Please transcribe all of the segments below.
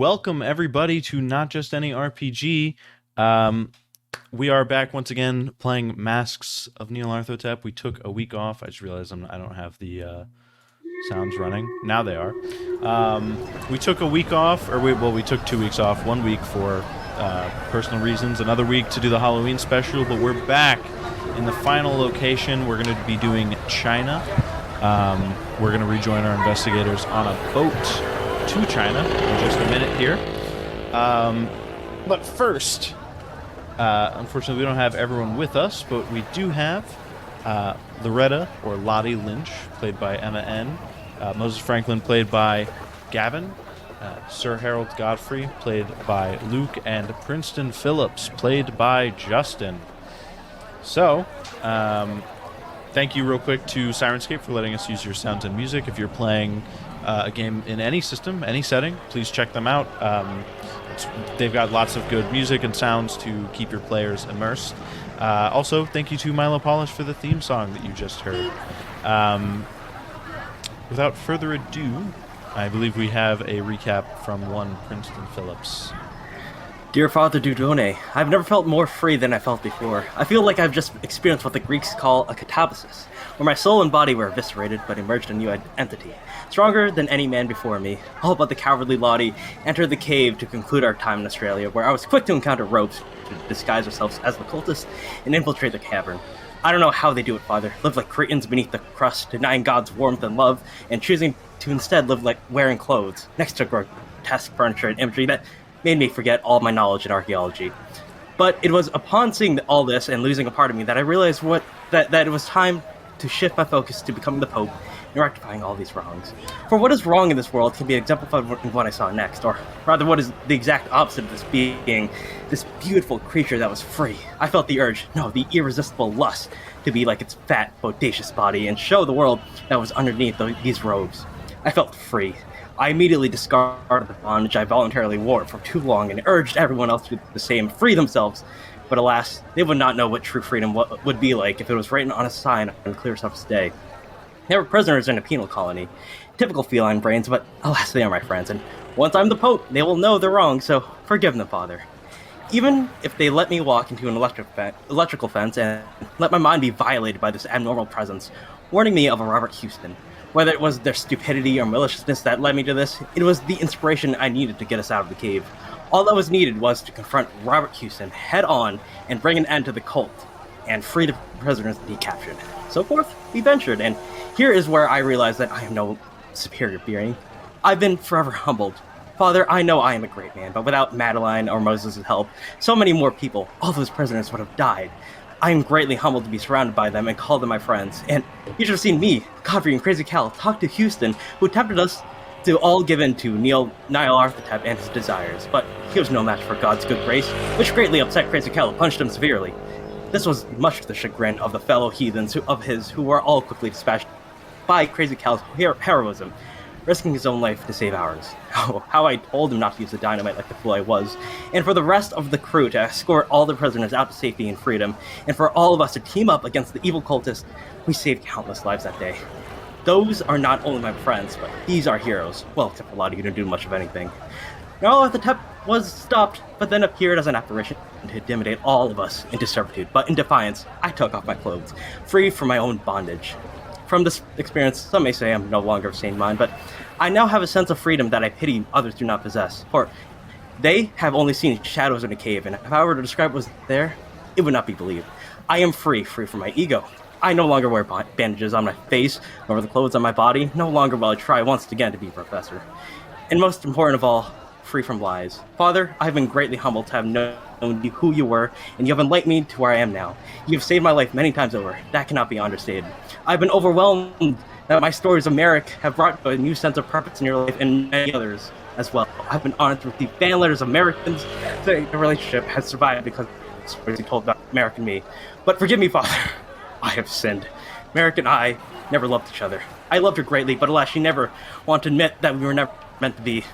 welcome everybody to Not Just Any RPG. We are back once again playing Masks of Nyarlathotep. We took a week off. I just realized I don't have the sounds running. Now they are. We took a week off, we took 2 weeks off. 1 week for personal reasons, another week to do the Halloween special, but we're back in the final location. We're going to be doing China. We're going to rejoin our investigators on a boat to China in just a minute here. But first, unfortunately, we don't have everyone with us, but we do have Loretta Lynch, played by Emma N. Moses Franklin, played by Gavin. Sir Harold Godfrey, played by Luke, and Princeton Philips, played by Justin. So, thank you real quick to Syrinscape for letting us use your sounds and music. If you're playing a game in any system, any setting, please check them out. They've got lots of good music and sounds to keep your players immersed. Also, thank you to Milo Polish for the theme song that you just heard. Without further ado, I believe we have a recap from one Princeton Philips. Dear Father Dudone, I've never felt more free than I felt before. I feel like I've just experienced what the Greeks call a katabasis, where my soul and body were eviscerated but emerged a new entity, stronger than any man before me. All but the cowardly Lottie entered the cave to conclude our time in Australia, where I was quick to encounter ropes to disguise ourselves as the cultists and infiltrate the cavern. I don't know how they do it, Father. Live like cretins beneath the crust, denying God's warmth and love, and choosing to instead live like wearing clothes, next to grotesque furniture and imagery that made me forget all my knowledge in archaeology. But it was upon seeing all this and losing a part of me that I realized that it was time to shift my focus to becoming the Pope and rectifying all these wrongs. For what is wrong in this world can be exemplified in what I saw next, or rather what is the exact opposite of this being, this beautiful creature that was free. I felt the urge, no, the irresistible lust, to be like its fat, bodacious body and show the world that was underneath these robes. I felt free. I immediately discarded the bondage I voluntarily wore for too long and urged everyone else to do the same, free themselves. But alas, they would not know what true freedom would be like if it was written on a sign on a clear summer's day. They were prisoners in a penal colony. Typical feline brains, but alas, they are my friends, and once I'm the Pope, they will know they're wrong, so forgive them, Father. Even if they let me walk into an electrical fence and let my mind be violated by this abnormal presence, warning me of a Robert Houston. Whether it was their stupidity or maliciousness that led me to this, it was the inspiration I needed to get us out of the cave. All that was needed was to confront Robert Houston head on and bring an end to the cult and free the prisoners that he captured. So forth, we ventured, and here is where I realized that I am no superior being. I've been forever humbled. Father, I know I am a great man, but without Madeline or Moses' help, so many more people, all those prisoners would have died. I am greatly humbled to be surrounded by them and call them my friends. And you should have seen me, Godfrey, and Crazy Cal talk to Houston, who tempted us to all give in to Nyarlathotep and his desires. But he was no match for God's good grace, which greatly upset Crazy Cal and punished him severely. This was much to the chagrin of the fellow heathens who were all quickly dispatched by Crazy Cal's heroism, risking his own life to save ours. Oh, how I told him not to use the dynamite like the fool I was, and for the rest of the crew to escort all the prisoners out to safety and freedom, and for all of us to team up against the evil cultists. We saved countless lives that day. Those are not only my friends, but these are heroes. Well, except for a lot of you didn't do much of anything. Nyarlathotep was stopped, but then appeared as an apparition to intimidate all of us into servitude. But in defiance, I took off my clothes, free from my own bondage. From this experience, some may say I'm no longer of sane mind, but I now have a sense of freedom that I pity others do not possess. For they have only seen shadows in a cave, and if I were to describe what was there, it would not be believed. I am free from my ego. I no longer wear bandages on my face, nor the clothes on my body. No longer will I try once again to be a professor. And most important of all, free from lies. Father, I have been greatly humbled to have known who you were, and you have enlightened me to where I am now. You have saved my life many times over. That cannot be understated. I've been overwhelmed that my stories of merit have brought a new sense of purpose in your life and many others as well. I've been honored to receive fan letters of Americans. The relationship has survived because of the stories you told about Merrick and me. But forgive me, Father. I have sinned. Merrick and I never loved each other. I loved her greatly, but alas, she never wanted to admit that we were never meant to be.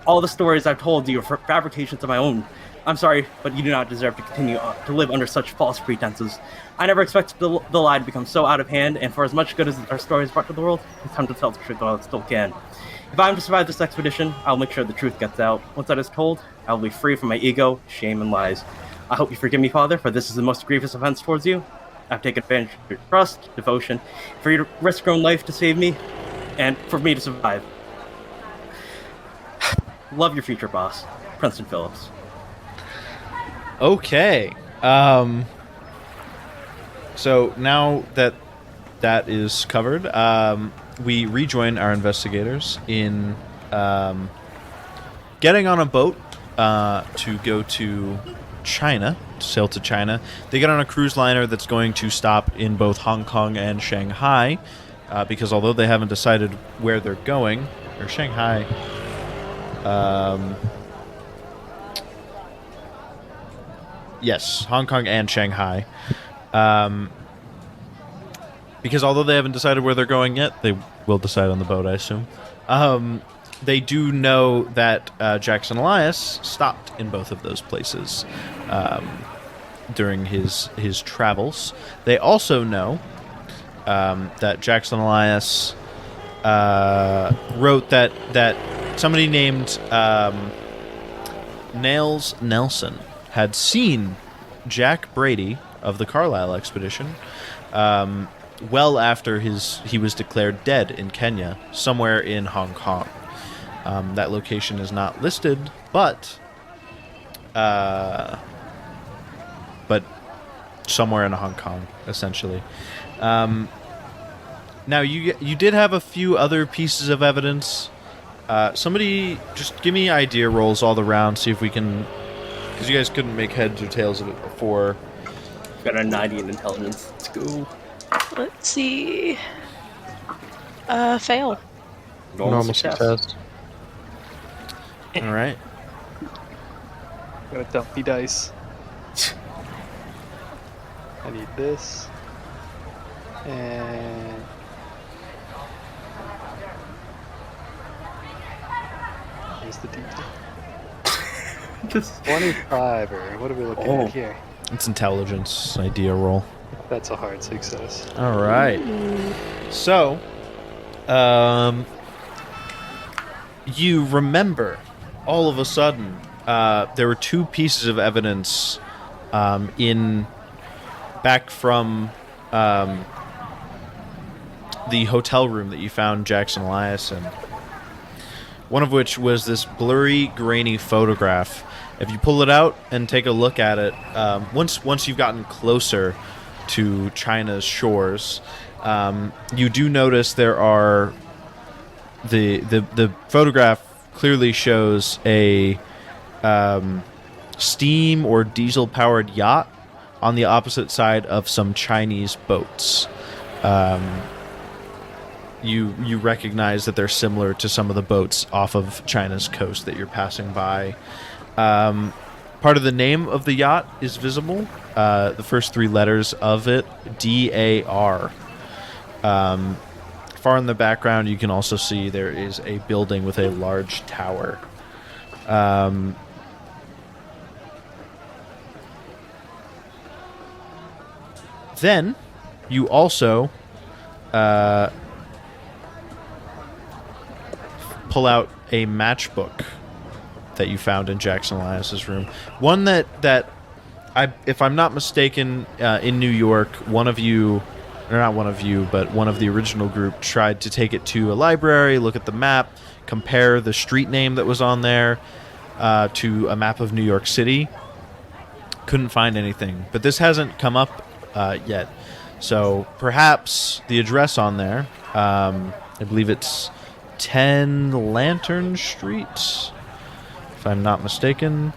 All the stories I've told you are fabrications of my own I'm sorry, but you do not deserve to continue to live under such false pretenses. I never expected the lie to become so out of hand, and for as much good as our story has brought to the world, it's time to tell the truth while it still can. If I am to survive this expedition, I'll make sure the truth gets out. Once that is told, I will be free from my ego, shame, and lies. I hope you forgive me, Father, for this is the most grievous offense towards you. I've taken advantage of your trust, devotion, for you to risk your own life to save me, and for me to survive. Love your future boss, Princeton Philips. Okay. So now that that is covered, we rejoin our investigators in getting on a boat to go to China, to sail to China. They get on a cruise liner that's going to stop in both Hong Kong and Shanghai, because although they haven't decided where they're going, or Shanghai, yes, Hong Kong and Shanghai, because although they haven't decided where they're going yet, they will decide on the boat, I assume. They do know that Jackson Elias stopped in both of those places during his travels. They also know that Jackson Elias wrote that somebody named Nails Nelson had seen Jack Brady of the Carlisle expedition well after he was declared dead in Kenya, somewhere in Hong Kong. That location is not listed, but somewhere in Hong Kong, essentially. Now, you did have a few other pieces of evidence. Somebody just give me idea rolls all around, see if we can, because you guys couldn't make heads or tails of it before. Got a 90 in intelligence. Let's go. Let's see. Fail. Normal success. All right. Got a dumpy dice. I need this. And... here's the detail. 25, or what are we looking at here? It's intelligence idea roll. That's a hard success. All right. So, you remember all of a sudden there were two pieces of evidence back from the hotel room that you found Jackson Elias in. One of which was this blurry, grainy photograph. If you pull it out and take a look at it, once you've gotten closer to China's shores, you do notice there are the photograph clearly shows a steam or diesel powered yacht on the opposite side of some Chinese boats. You recognize that they're similar to some of the boats off of China's coast that you're passing by. Part of the name of the yacht is visible. The first three letters of it, DAR. Far in the background, you can also see there is a building with a large tower. Then, you also pull out a matchbook that you found in Jackson Elias's room. One that if I'm not mistaken, in New York, one of you, or not one of you, but one of the original group tried to take it to a library, look at the map, compare the street name that was on there to a map of New York City. Couldn't find anything. But this hasn't come up yet. So perhaps the address on there, I believe it's 10 Lantern Street, if I'm not mistaken.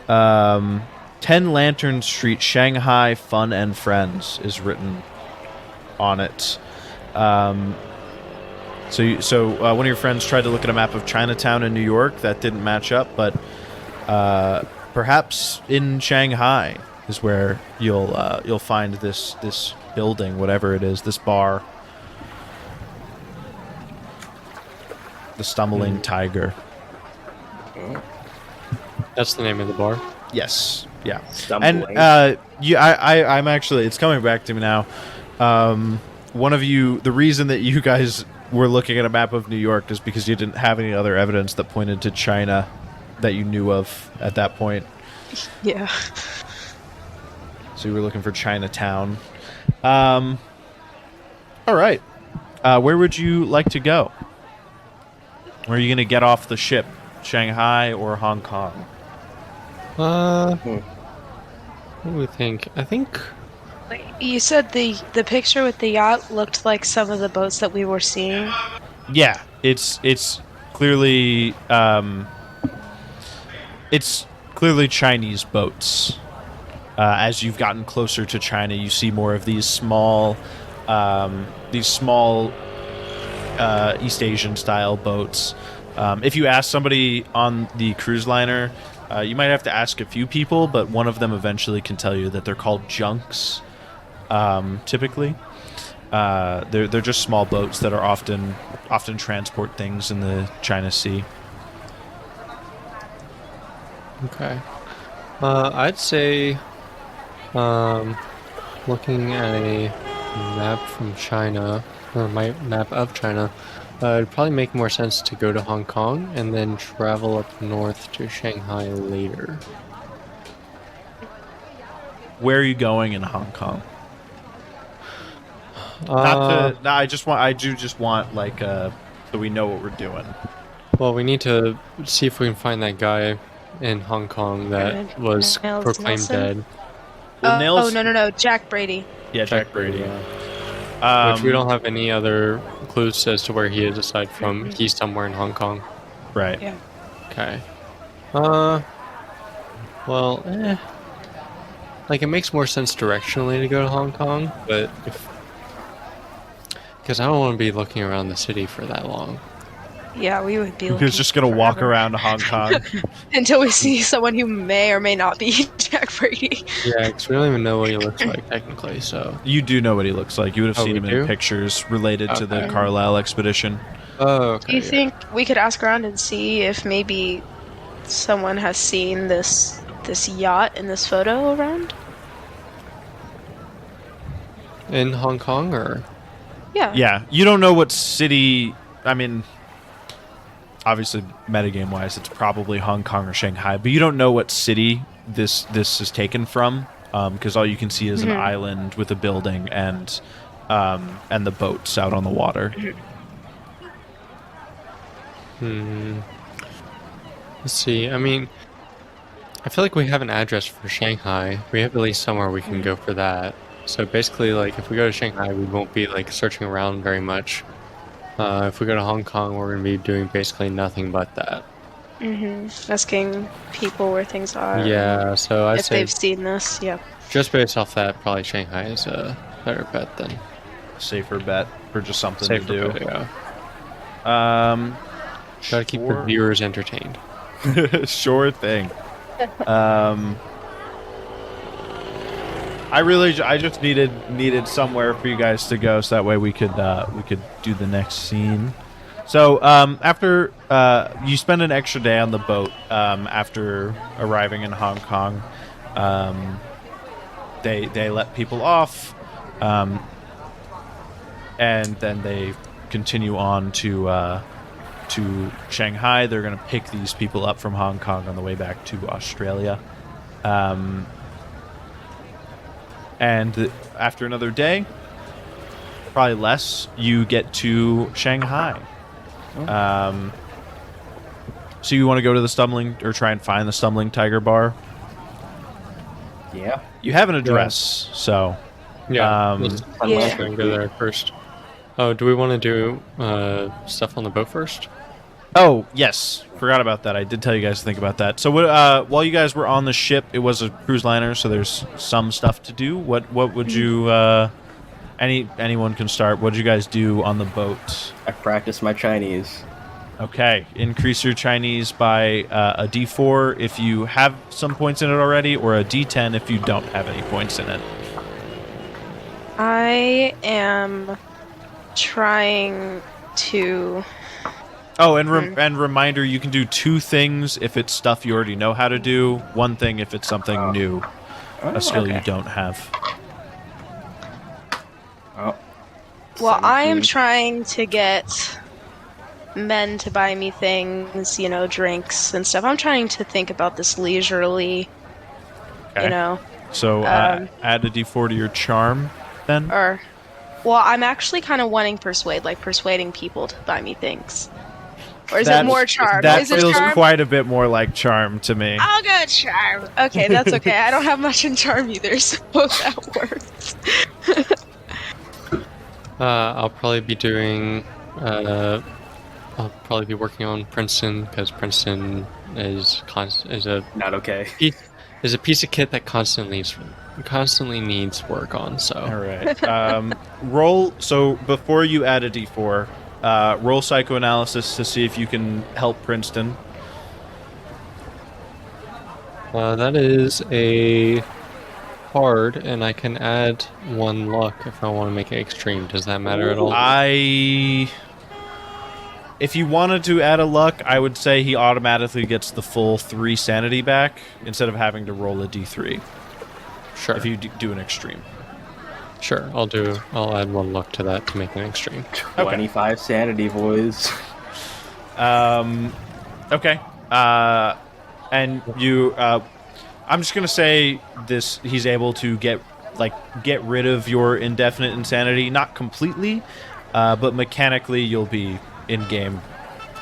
10 Lantern Street, Shanghai Fun and Friends is written on it. So one of your friends tried to look at a map of Chinatown in New York. That didn't match up, but perhaps in Shanghai is where you'll find this building, whatever it is, this bar. The Stumbling Tiger. That's the name of the bar. Yes. Yeah. Stumbling. And I'm actually. It's coming back to me now. One of you. The reason that you guys were looking at a map of New York is because you didn't have any other evidence that pointed to China that you knew of at that point. Yeah. So you were looking for Chinatown. All right. Where would you like to go? Where are you going to get off the ship? Shanghai or Hong Kong? What do we think? I think You said the picture with the yacht looked like some of the boats that we were seeing. Yeah, it's clearly Chinese boats. As you've gotten closer to China, you see more of these small East Asian style boats. If you ask somebody on the cruise liner, you might have to ask a few people, but one of them eventually can tell you that they're called junks. Typically, they're just small boats that are often transport things in the China Sea. okay. I'd say, looking at a map from China, or my map of China, it'd probably make more sense to go to Hong Kong and then travel up north to Shanghai later. Where are you going in Hong Kong? Uh, I do just want like so we know what we're doing. Well, we need to see if we can find that guy in Hong Kong that was Niles proclaimed Nelson? dead. Well, Nils- no, Jack Brady. Yeah, Jack Brady. Which we don't have any other clues as to where he is aside from he's somewhere in Hong Kong. Right. Yeah. Okay. Well, like it makes more sense directionally to go to Hong Kong, but because I don't want to be looking around the city for that long. Yeah, we would be. Who's just gonna walk around Hong Kong? until we see someone who may or may not be Jack Brady. Yeah, because we don't even know what he looks like technically. So. You do know what he looks like. You would have Oh, seen we him do? in pictures related to the Okay. Carlisle expedition. Oh, okay. Do you think we could ask around and see if maybe someone has seen this yacht in this photo around? In Hong Kong or? Yeah. Yeah, you don't know what city. I mean, obviously, metagame wise, it's probably Hong Kong or Shanghai, but you don't know what city this is taken from, because all you can see is an island with a building and the boats out on the water. Let's see. I mean, I feel like we have an address for Shanghai. We have at least somewhere we can go for that. So basically, like, if we go to Shanghai, we won't be, like, searching around very much. If we go to Hong Kong, we're going to be doing basically nothing but that. Asking people where things are. Yeah, so I'd If say they've seen this, yeah. just based off that, probably Shanghai is a better bet than Safer bet for just something safer to do. bet, yeah. Gotta keep the Sure. viewers entertained. Sure thing. I just needed somewhere for you guys to go, so that way we could do the next scene. So after you spend an extra day on the boat after arriving in Hong Kong, they let people off, and then they continue on to Shanghai. They're going to pick these people up from Hong Kong on the way back to Australia. And after another day, probably less, you get to Shanghai. So you want to go to the Stumbling, or try and find the Stumbling Tiger Bar? Yeah. You have an address, so... Yeah, Um, Yeah. go there first. Oh, do we want to do stuff on the boat first? Oh, yes. Forgot about that. I did tell you guys to think about that. So while you guys were on the ship, it was a cruise liner, so there's some stuff to do. What would you... anyone can start. What did you guys do on the boat? I practiced my Chinese. Okay. Increase your Chinese by a D4 if you have some points in it already, or a D10 if you don't have any points in it. I am trying to Oh, and reminder, you can do 2 things if it's stuff you already know how to do. 1 thing if it's something new, a skill you don't have. Oh. Well, I am 17. trying to get men to buy me things, drinks and stuff. I'm trying to think about this leisurely, Okay. So add a d4 to your charm, then. Well, I'm actually kind of wanting persuade, like persuading people to buy me things. Or is it That- more charm? That Is it feels charm? quite a bit more like charm to me. I'll go charm. Okay, that's okay. I don't have much in charm either, so that works. I'll probably be doing. I'll probably be working on Princeton because Princeton is a Not okay. piece of kit that constantly needs work on. So All right. Roll. So before you add a d4, roll psychoanalysis to see if you can help Princeton. that is a hard, and I can add 1 luck if I want to make it extreme. Does that matter at all? If you wanted to add a luck, I would say he automatically gets the full 3 sanity back instead of having to roll a d3. Sure. If you do an extreme. Sure, I'll add 1 luck to that to make an extreme. 25 sanity, boys. Okay. And you, I'm just gonna say this. He's able to get rid of your indefinite insanity, not completely, but mechanically you'll be in game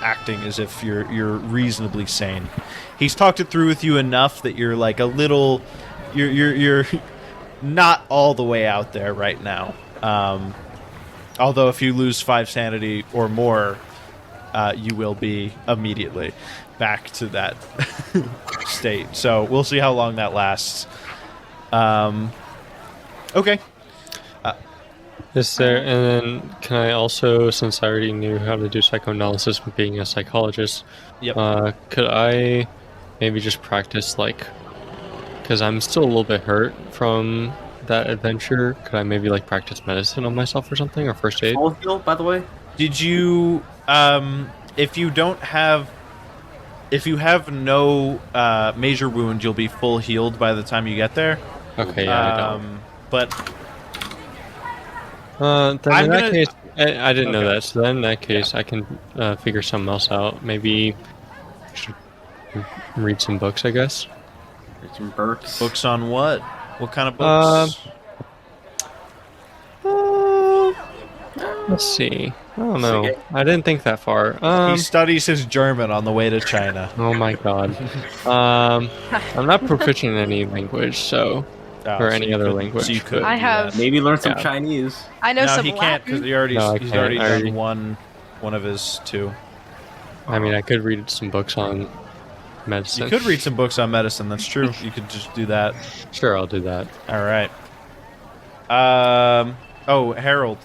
acting as if you're reasonably sane. He's talked it through with you enough that you're like a little, you're not all the way out there right now. Although if you lose 5 sanity or more, you will be immediately back to that state. So we'll see how long that lasts. Okay. Is there, and then can I also, since I already knew how to do psychoanalysis from being a psychologist, Yep. could I maybe just practice, because I'm still a little bit hurt from that adventure, could I maybe practice medicine on myself or something, or first aid? Full heal, by the way. Did you, if you have no major wound, you'll be full healed by the time you get there. Okay, yeah, I don't. But Then I'm in that gonna- case, I didn't know Okay. that, so then in that case, I can figure something else out. Maybe I should read some books, I guess. There's some Burks. books on what? What kind of books? Let's see. I don't know. Okay. I didn't think that far. He studies his German on the way to China. Oh my god. I'm not proficient in any language, so Oh, or so any you other could- language. So you could. I do have- that. Maybe learn some Yeah. Chinese. I know No, some he can't because Latin. he's already I already- done one of his 2. I mean, I could read some books on medicine. You could read some books on medicine. That's true. You could just do that. Sure, I'll do that. All right. Oh, Harold.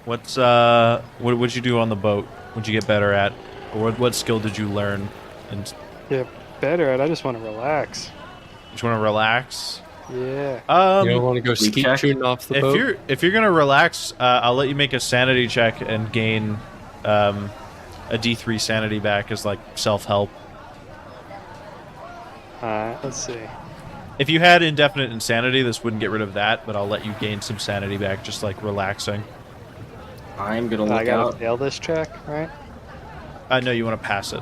What'd you do on the boat? What'd you get better at? Or what skill did you learn? And Yeah, better at. I just want to relax. you just want to relax? Yeah. You don't want to go we skeet check? shooting off the boat? If you're gonna relax, I'll let you make a sanity check and gain a D3 sanity back as self-help. Let's see. If you had indefinite insanity, this wouldn't get rid of that, but I'll let you gain some sanity back, just relaxing. I'm gonna I look gotta out. fail this check, right? I know you want to pass it.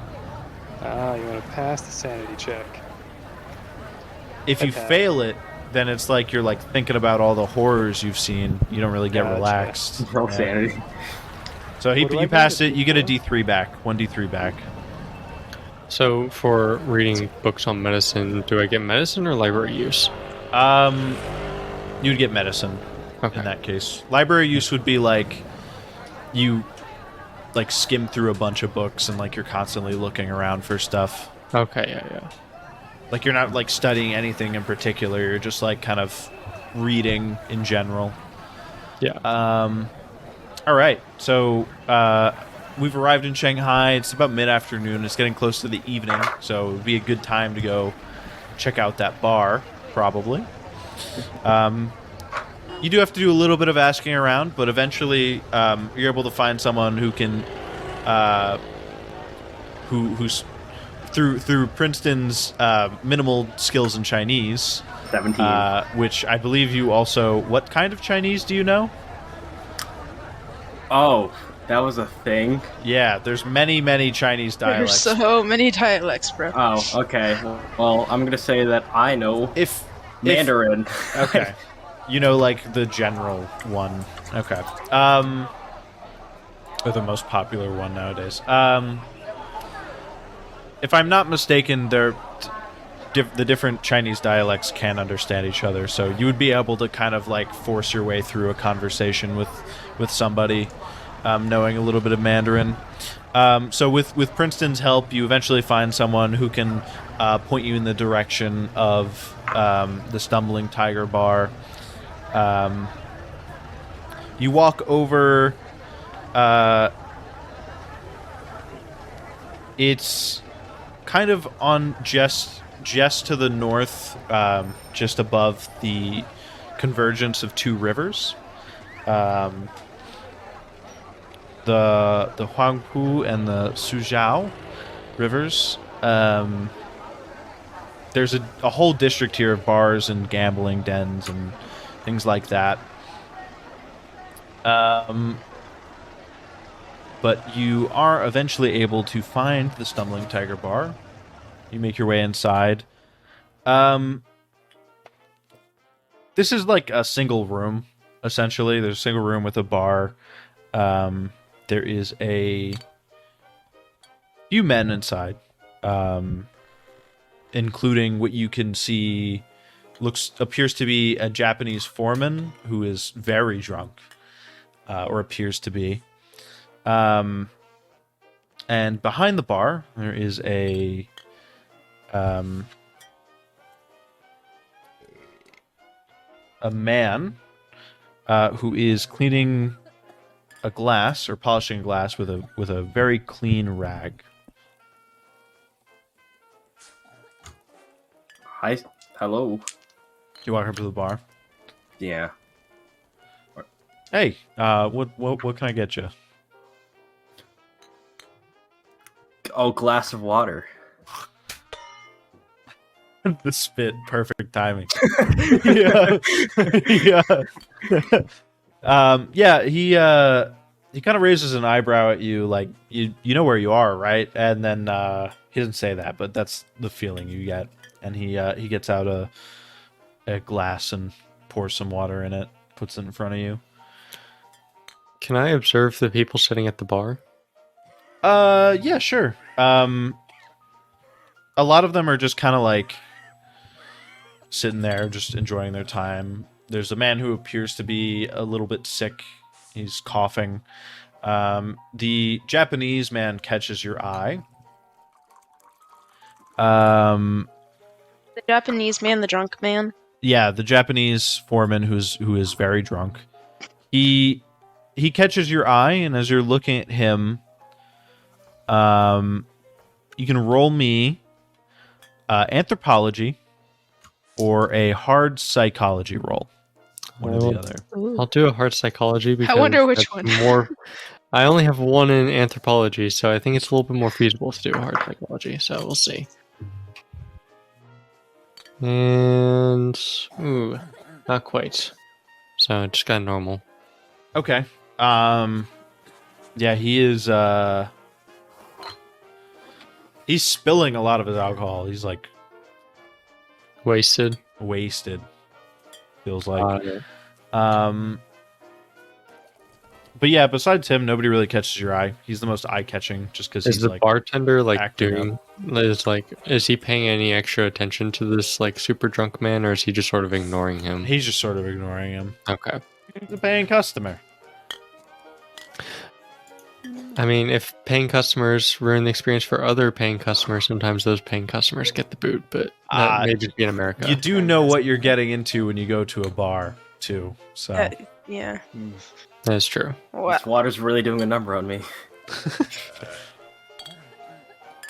You want to pass the sanity check. If you Okay. fail it, then it's you're thinking about all the horrors you've seen. You don't really get Gotcha. relaxed. Roll Yeah. sanity. So What do I you bring passed to it, you get a D4? D3 back, 1 D3 back. So, for reading books on medicine, do I get medicine or library use? You'd get medicine Okay. in that case. Library use would be you skim through a bunch of books and you're constantly looking around for stuff. Okay, yeah. You're not studying anything in particular. You're just kind of reading in general. Yeah. All right. So we've arrived in Shanghai. It's about mid-afternoon. It's getting close to the evening, so it would be a good time to go check out that bar, probably. You do have to do a little bit of asking around, but eventually you're able to find someone who can who's through Princeton's minimal skills in Chinese, 17. which I believe you also. What kind of Chinese do you know? Oh, that was a thing? Yeah, there's many Chinese dialects. There's so many dialects, bro. Oh, okay. Well, I'm gonna say that I know If Mandarin. Okay. You know, like, the general one. Okay. Or the most popular one nowadays. If I'm not mistaken, the different Chinese dialects can understand each other, so you would be able to kind of, like, force your way through a conversation with somebody, knowing a little bit of Mandarin. So with Princeton's help, you eventually find someone who can point you in the direction of the Stumbling Tiger Bar. You walk over. It's kind of on just to the north, just above the convergence of two rivers. The Huangpu and the Suzhou rivers. There's a whole district here of bars and gambling dens and things like that. But you are eventually able to find the Stumbling Tiger Bar. You make your way inside. This is like a single room, essentially. There's a single room with a bar. There is a few men inside, including what you can see appears to be a Japanese foreman who is very drunk, or appears to be. And behind the bar, there is a man who is cleaning a glass or polishing a glass with a very clean rag. Hi. Hello. You walk up to the bar. Yeah. Hey, what can I get you? Oh, glass of water. The spit, perfect timing. Yeah, yeah. He kind of raises an eyebrow at you, like you know where you are, right? And then he doesn't say that, but that's the feeling you get. And he gets out a glass and pours some water in it, puts it in front of you. Can I observe the people sitting at the bar? Yeah, sure. A lot of them are just kind of like sitting there, just enjoying their time. There's a man who appears to be a little bit sick. He's coughing. The Japanese man catches your eye. The Japanese man, the drunk man. Yeah, the Japanese foreman who is very drunk. He catches your eye, and as you're looking at him, you can roll me anthropology or a hard psychology roll. One or the other. I'll do a hard psychology because I wonder which that's one. more. I only have one in anthropology, so I think it's a little bit more feasible to do a hard psychology. So we'll see. And ooh, not quite. So just got normal. Okay. Yeah, he is. He's spilling a lot of his alcohol. He's like Wasted. Feels like. But yeah, besides him, nobody really catches your eye. He's the most eye-catching, just because Is he's the like bartender like acting is he paying any extra attention to this like super drunk man, or is he just sort of ignoring him? He's just sort of ignoring him. Okay. He's a paying customer. I mean, if paying customers ruin the experience for other paying customers, sometimes those paying customers get the boot, but that may just be in America. You do know what you're getting into when you go to a bar, too. So Yeah. That is true. This water's really doing a number on me.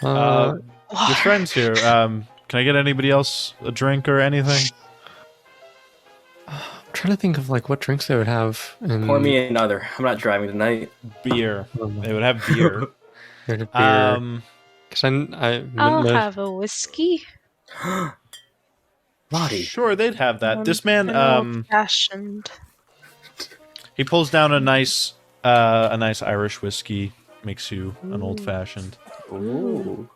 Uh, your friends here. Can I get anybody else a drink or anything? I'm trying to think of like what drinks they would have. Pour me another. I'm not driving tonight. Beer. They would have beer. Beer. Because I'll have a whiskey. Lottie. Sure, they'd have that. This man, An old-fashioned. he pulls down a nice Irish whiskey, makes you an old fashioned. Ooh.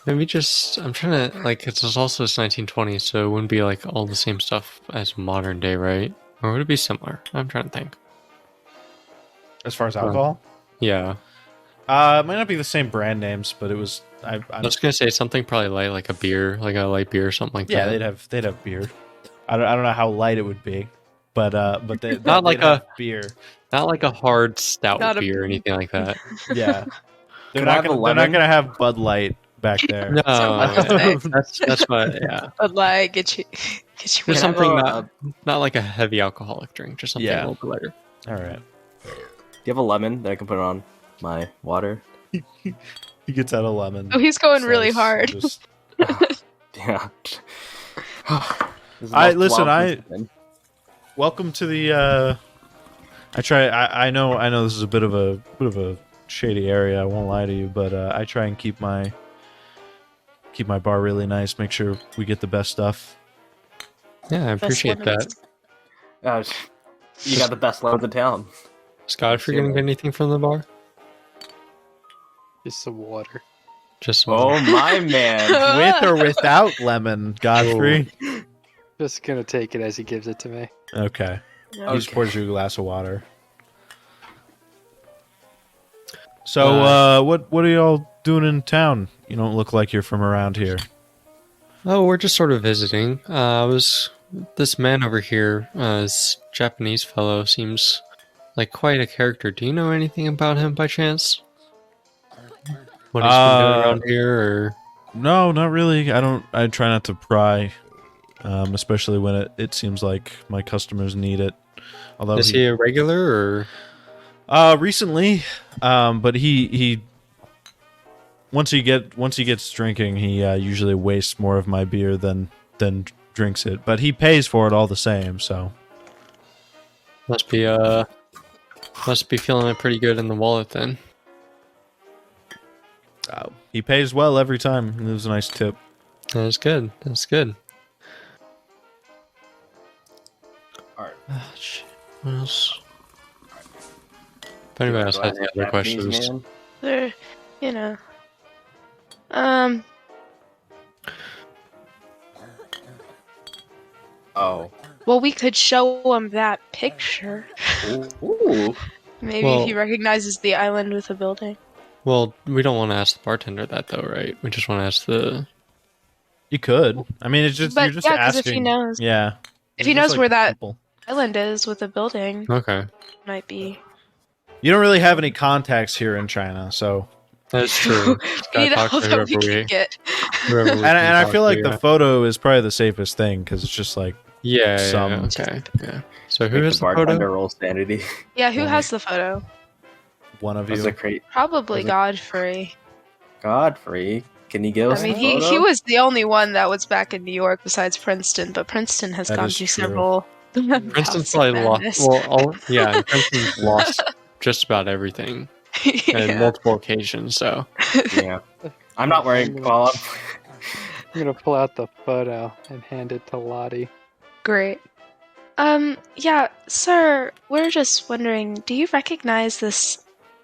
Maybe just I'm trying to like it's also 1920, so it wouldn't be like all the same stuff as modern day, right? Or would it be similar? I'm trying to think. As far as alcohol, Yeah, it might not be the same brand names, but it was. I was gonna say something probably light, like a beer, like a light beer or something like Yeah, that. they'd have beer. I don't know how light it would be, but they Not like they'd have beer. Not like a hard stout Not a- beer or anything like that. Yeah, they're Can I not have a gonna, they're not lemon? gonna have Bud Light back there. No, Someone that's what. Yeah, But like, get you. just Can I have something a- not like a heavy alcoholic drink, just something Yeah. a little bit lighter. All right. Do you have a lemon that I can put on my water? He gets out a lemon. Oh, he's going really slice, hard. just- Yeah. This is the I- most listen, wild I- person. Welcome to the. I know this is a bit of a shady area. I won't lie to you, but I try and keep my bar really nice. Make sure we get the best stuff. Yeah, I Best appreciate lemons. that. You got the best lemons in town. Scott, if you're gonna get anything from the bar, Just some water. just some Oh my man. With or without lemon, Godfrey. Just gonna take it as he gives it to me. Okay. He just Okay. pours you a glass of water. So, what are y'all doing in town? You don't look like you're from around here. Oh, we're just sort of visiting. This man over here, this Japanese fellow, seems like quite a character. Do you know anything about him by chance? What he's been doing around here, or No, not really. I try not to pry, especially when it seems like my customers need it. Although is he a regular, or recently, but he once he gets drinking, he usually wastes more of my beer than drinks it. But he pays for it all the same. So must be feeling it pretty good in the wallet then? he pays well every time. It was a nice tip. That's good. That's good. Alright. Ah, shit. What else? If anybody else has any other Japanese questions, man. They're, you know. Oh. Well, we could show him that picture. Ooh. Maybe Well- if he recognizes the island with a building. well, we don't want to ask the bartender that though, right? We just want to ask the. You could. I mean, it's just But you're just yeah, 'cause asking. if he knows- Yeah. If You're he knows just where that people. island is with a building, Okay, might be. You don't really have any contacts here in China, so. that's true. We need Gotta talk all to that we whoever can get. whoever we And can I talk feel to, like yeah. the photo is probably the safest thing because it's just like Yeah, some- okay, yeah. So who Make has the the bartender photo? roll sanity. Yeah, who Yeah. has the photo? one of That's you. a great Probably Was it- Godfrey. Godfrey. Can you give us I mean, the he photo? was the only one that was back in New York besides Princeton, but Princeton has That gone is through true. several. Princeton's bouts of probably lost. madness. Well, yeah, Princeton's lost just about everything on Yeah. multiple occasions. So Yeah. I'm not wearing. Well, I'm gonna pull out the photo and hand it to Lottie. Great. Yeah, sir, we're just wondering, do you recognize this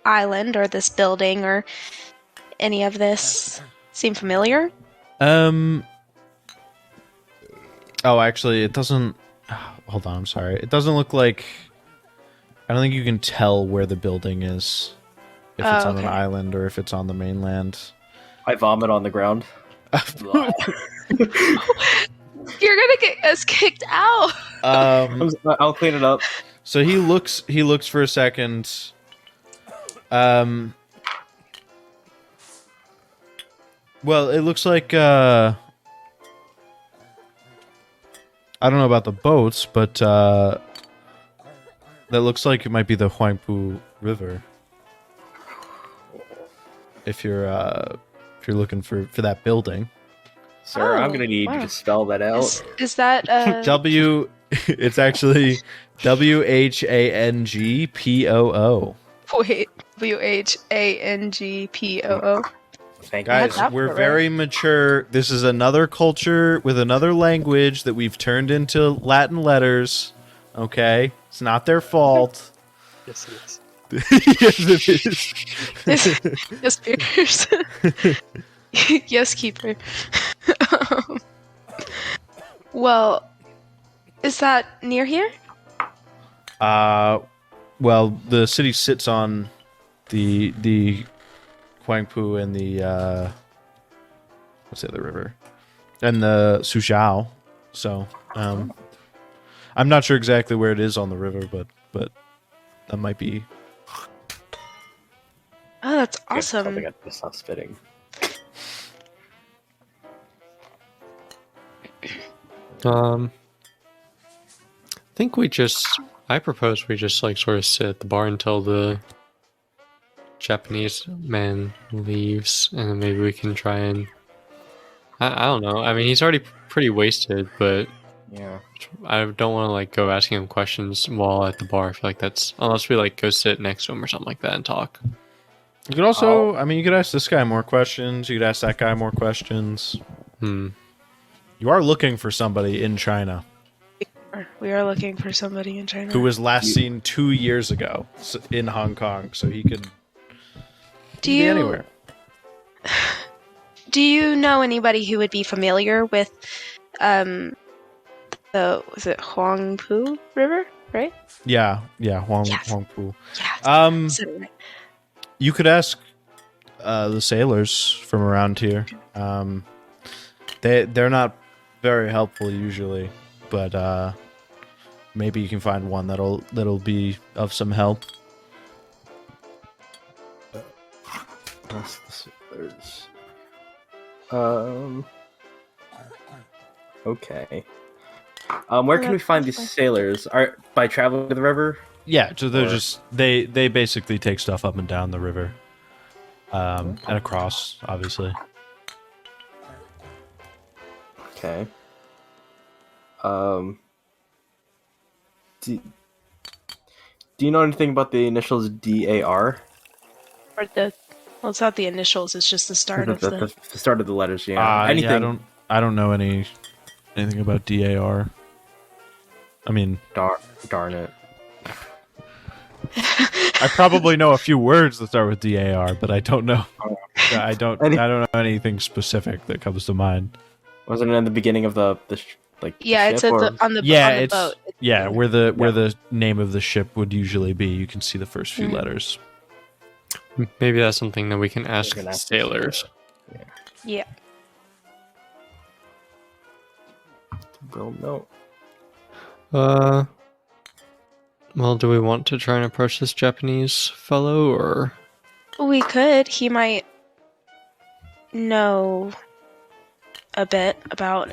island or this building or any of this? Seem familiar? Oh, actually, it doesn't. Hold on, I'm sorry. It doesn't look like. I don't think you can tell where the building is, if it's Oh, on an okay. island or if it's on the mainland. I vomit on the ground. You're gonna get us kicked out! I'll clean it up. So he looks for a second. Well, it looks like I don't know about the boats, but that looks like it might be the Huangpu River. If you're looking for that building. Sir, I'm Oh, gonna need you wow. to spell that out. Is that, W it's actually WHANGPOO. Wait, WHANGPOO. Thank Guys, that we're part very mature. This is another culture with another language that we've turned into Latin letters. Okay? It's not their fault. Yes, it is. Yes, it is. Yes, Pierce. Yes, Keeper. Well, is that near here? Well, the city sits on the Huangpu and the what's the other river? And the Suzhou. So, I'm not sure exactly where it is on the river, but that might be. Oh, that's I awesome. think I just stop spitting. I think I propose we just like sort of sit at the bar until the Japanese man leaves, and then maybe we can try and I don't know. I mean, he's already pretty wasted, but Yeah. I don't want to like go asking him questions while at the bar. I feel like that's unless we like go sit next to him or something like that and talk. You could also, I mean, you could ask this guy more questions. You could ask that guy more questions. You are looking for somebody in China We are looking for somebody in China. who was last seen 2 years ago in Hong Kong, so he could be anywhere. Do you know anybody who would be familiar with was it Huangpu River, right? Yeah, Huangpu. Yeah. Said it right. You could ask the sailors from around here. They're not very helpful usually, but maybe you can find one that'll be of some help. That's the sailors. Okay. Where can we find these sailors? Are by traveling to the river? Yeah, so they're just they basically take stuff up and down the river, and across, obviously. Okay. Do you know anything about the initials DAR? Or well, it's not the initials. It's just the start of the. The start of the letters. Yeah. Anything? Yeah, I don't know anything about DAR. I mean, Darn it. I probably know a few words that start with DAR, but I don't know. I don't know anything specific that comes to mind. Wasn't it in the beginning of the Yeah, ship, it's at or? on the It's boat. where the name of the ship would usually be. You can see the first few letters. Maybe that's something that we can ask We can the ask sailors. Yeah. Well, no. Well, do we want to try and approach this Japanese fellow, or We could. He might know a bit about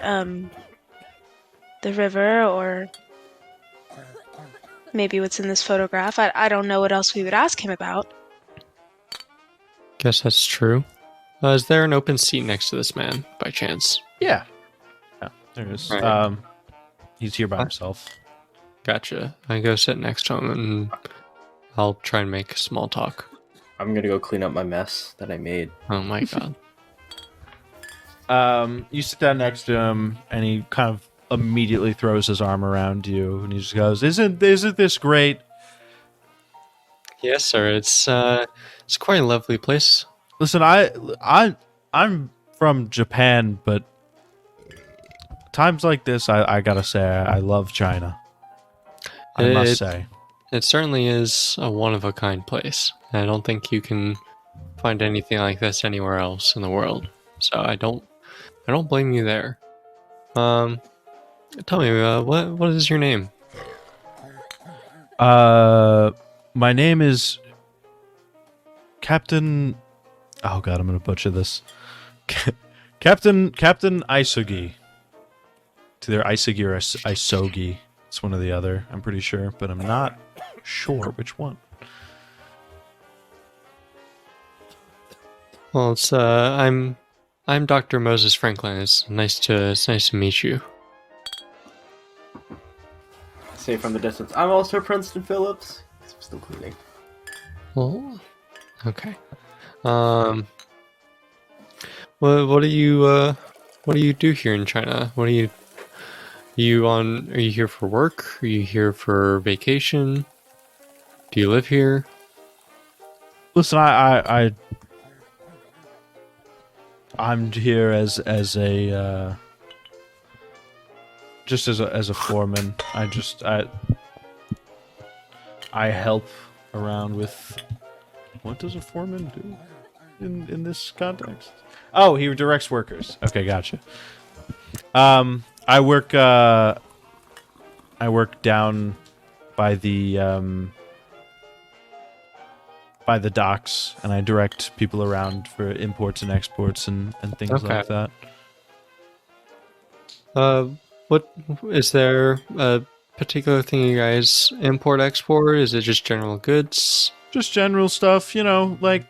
the river, or maybe what's in this photograph. I don't know what else we would ask him about. guess that's true. Is there an open seat next to this man, by chance? Yeah, there is. Right. He's here by himself. Gotcha. I go sit next to him, and I'll try and make small talk. I'm gonna go clean up my mess that I made. Oh my god. You sit down next to him, and he kind of immediately throws his arm around you, and he just goes, "Isn't this great?" Yes, sir. It's quite a lovely place. Listen, I'm from Japan, but times like this, I gotta say, I love China. I must say. It certainly is a one-of-a-kind place. I don't think you can find anything like this anywhere else in the world. So I don't blame you there. Tell me, what is your name? My name is Captain. Oh God, I'm gonna butcher this. Captain Isugi. It's either Isugi or Isogi. It's one or the other. I'm pretty sure, but I'm not sure which one. Well, it's I'm Dr. Moses Franklin. It's nice to meet you. Say from the distance, I'm also Princeton Philips. I'm still cleaning. Well, okay. What do you do here in China? Are you here for work? Are you here for vacation? Do you live here? Listen, I'm here as a just as a foreman. I help around with. What does a foreman do in this context? Oh, he directs workers. Okay, gotcha. I work down by the docks, and I direct people around for imports and exports and things Okay. like that. What is there a particular thing you guys import export? Is it just general goods? Just general stuff, like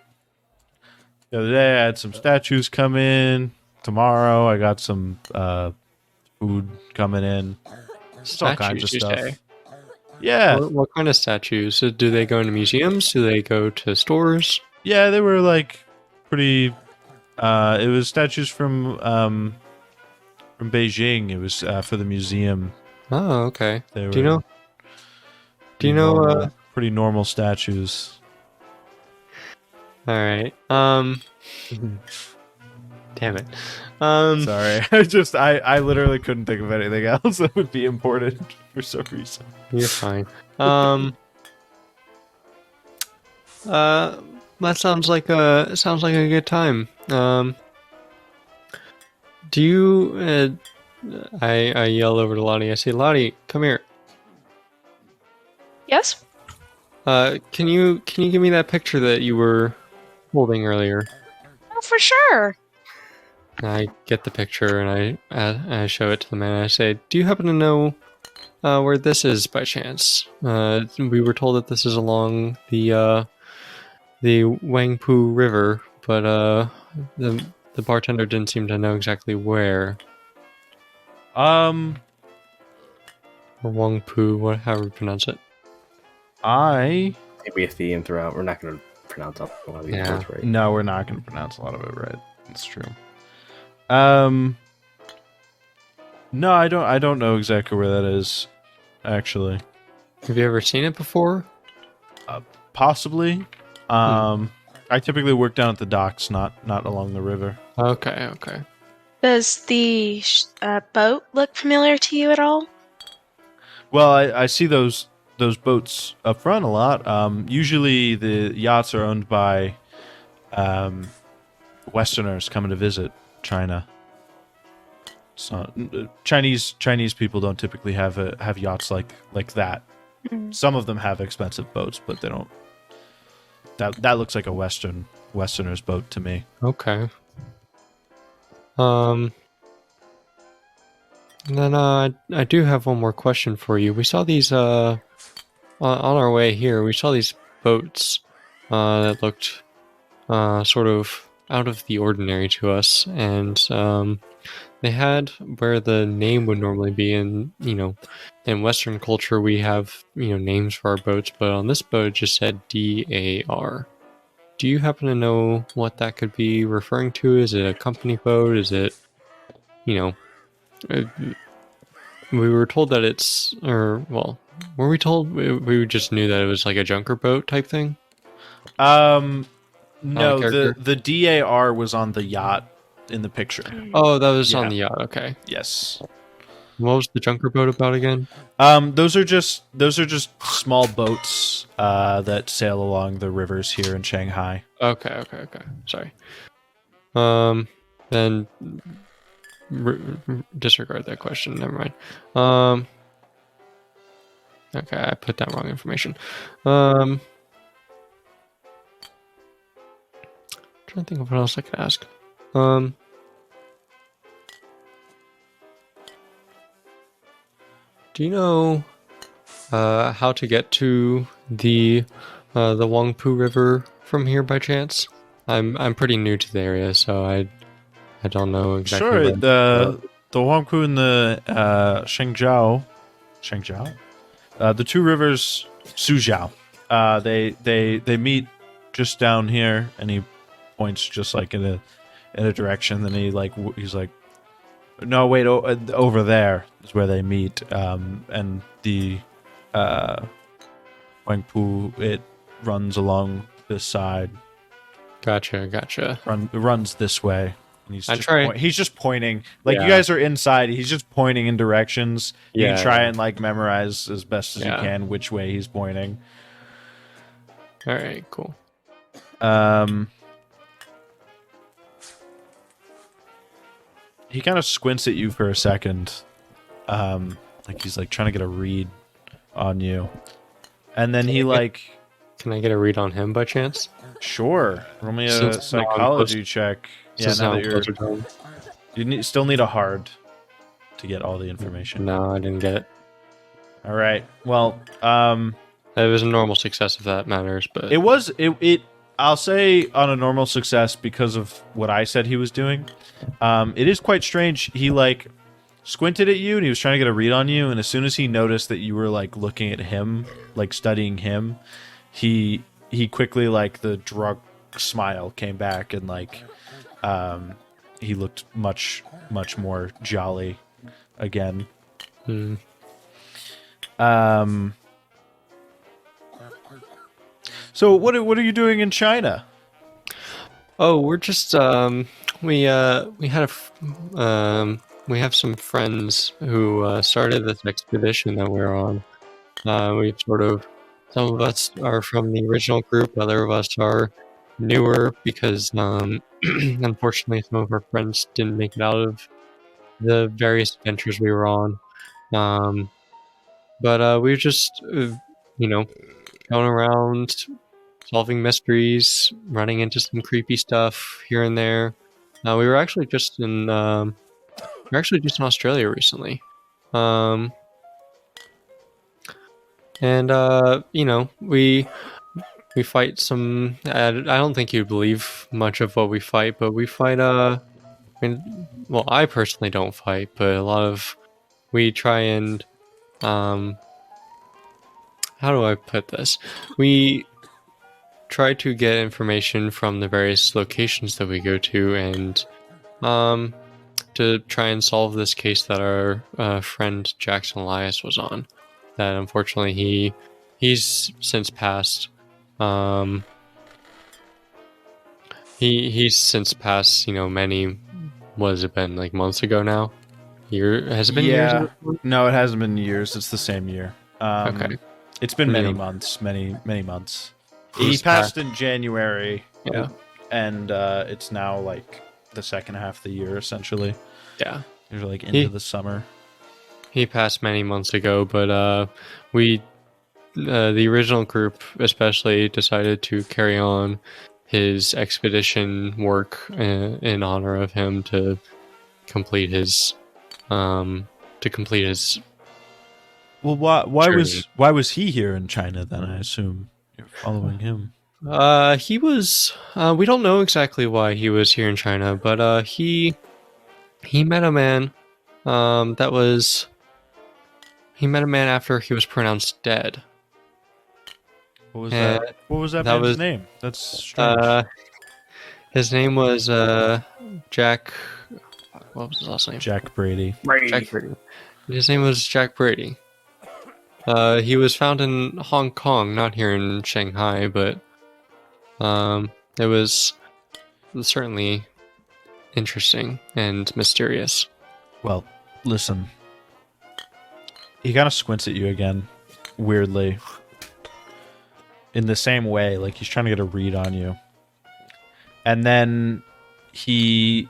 the other day I had some statues come in. Tomorrow I got some food coming in. Just all kinds of Statues, you stuff. say? Yeah. What kind of statues? Do they go into museums? Do they go to stores? Yeah, they were like pretty it was statues from Beijing. It was for the museum. Oh, okay. They were Do you know? normal, pretty normal statues. All right. Damn it. Sorry. I literally couldn't think of anything else that would be imported for some reason. You're fine. That sounds like a good time. Do you? I yell over to Lottie. I say, Lottie, come here. Yes? Can you give me that picture that you were holding earlier? Oh, for sure. I get the picture and I show it to the man. And I say, "Do you happen to know where this is by chance?" We were told that this is along the Wangpu River, but the bartender didn't seem to know exactly where. Or Wangpu, however you pronounce it. Maybe a theme throughout. We're not going to pronounce a lot of these words right. No, we're not going to pronounce a lot of it right. That's true. No, I don't know exactly where that is, actually. Have you ever seen it before? Possibly. I typically work down at the docks, not along the river. Okay. Does the boat look familiar to you at all? Well, I see those boats up front a lot. Usually the yachts are owned by Westerners coming to visit China. So Chinese people don't typically have yachts like that. Mm. Some of them have expensive boats, but they don't. That looks like a Westerner's boat to me. Okay. And then I do have one more question for you. We saw these on our way here. We saw these boats that looked sort of out of the ordinary to us, and they had where the name would normally be. In in Western culture, we have names for our boats, but on this boat it just said DAR. Do you happen to know what that could be referring to? Is it a company boat? Is it, we were told that it's, were we told? We just knew that it was like a junker boat type thing? No, the DAR was on the yacht in the picture. Oh, that was on the yacht. Okay. Yes. What was the junker boat about again? Those are just small boats that sail along the rivers here in Shanghai. Okay. Sorry. Then disregard that question. Never mind. Okay, I put down wrong information. Trying to think of what else I could ask. Do you know how to get to the Wangpu River from here by chance? I'm pretty new to the area, so I don't know exactly. Sure, the Huangpu and the Shengzhou The two rivers Suzhou. They meet just down here, and he points just like in a direction. Then he's like, no, wait, over there is where they meet. And the Wangpu, it runs along this side. Gotcha. Runs this way. And he's just pointing. Like, Yeah. you guys are inside. He's just pointing in directions. You Yeah. can try and like memorize as best as Yeah. you can which way he's pointing. All right, cool. He kind of squints at you for a second. Like he's like trying to get a read on you. And then he like, Can I get a read on him by chance? sure, roll me a Since now I'm psychology check. Yeah, Since now now that I'm closer to him. you still need a hard to get all the information. No, I didn't get it. All right. Well, It was a normal success if that matters, but it was it. I'll say on a normal success because of what I said he was doing. It is quite strange. He like squinted at you and he was trying to get a read on you, and as soon as he noticed that you were like looking at him, like studying him, he quickly, like, the drug smile came back, and like he looked much more jolly again. So what are you doing in China? Oh, we're just we have some friends who started this expedition that we're on. We've sort of, some of us are from the original group, other of us are newer because unfortunately some of our friends didn't make it out of the various adventures we were on. But we were just going around solving mysteries, running into some creepy stuff here and there. We were actually just in Australia recently. We fight some. I don't think you'd believe much of what we fight, but we fight. I personally don't fight, but we try and. How do I put this? We try to get information from the various locations that we go to, and to try and solve this case that our friend Jackson Elias was on. That unfortunately he's since passed. He's since passed. Many. What has it been, like months ago now? Has it been years? No, it hasn't been years. It's the same year. Okay. It's been many months. Many months. He He's passed in January. Yeah. And it's now like the second half of the year, essentially. Yeah. You're like into the summer. He passed many months ago, but the original group especially decided to carry on his expedition work in honor of him to complete his. Well, why was he here in China then? I assume you're following him. He was. We don't know exactly why he was here in China, but he met a man. He met a man after he was pronounced dead. What was that? What was that man's name? That's strange. His name was Jack. What was his last name? Jack Brady. Jack Brady. His name was Jack Brady. He was found in Hong Kong, not here in Shanghai, but it was certainly interesting and mysterious. Well, listen. He kind of squints at you again, weirdly. In the same way, like he's trying to get a read on you. And then he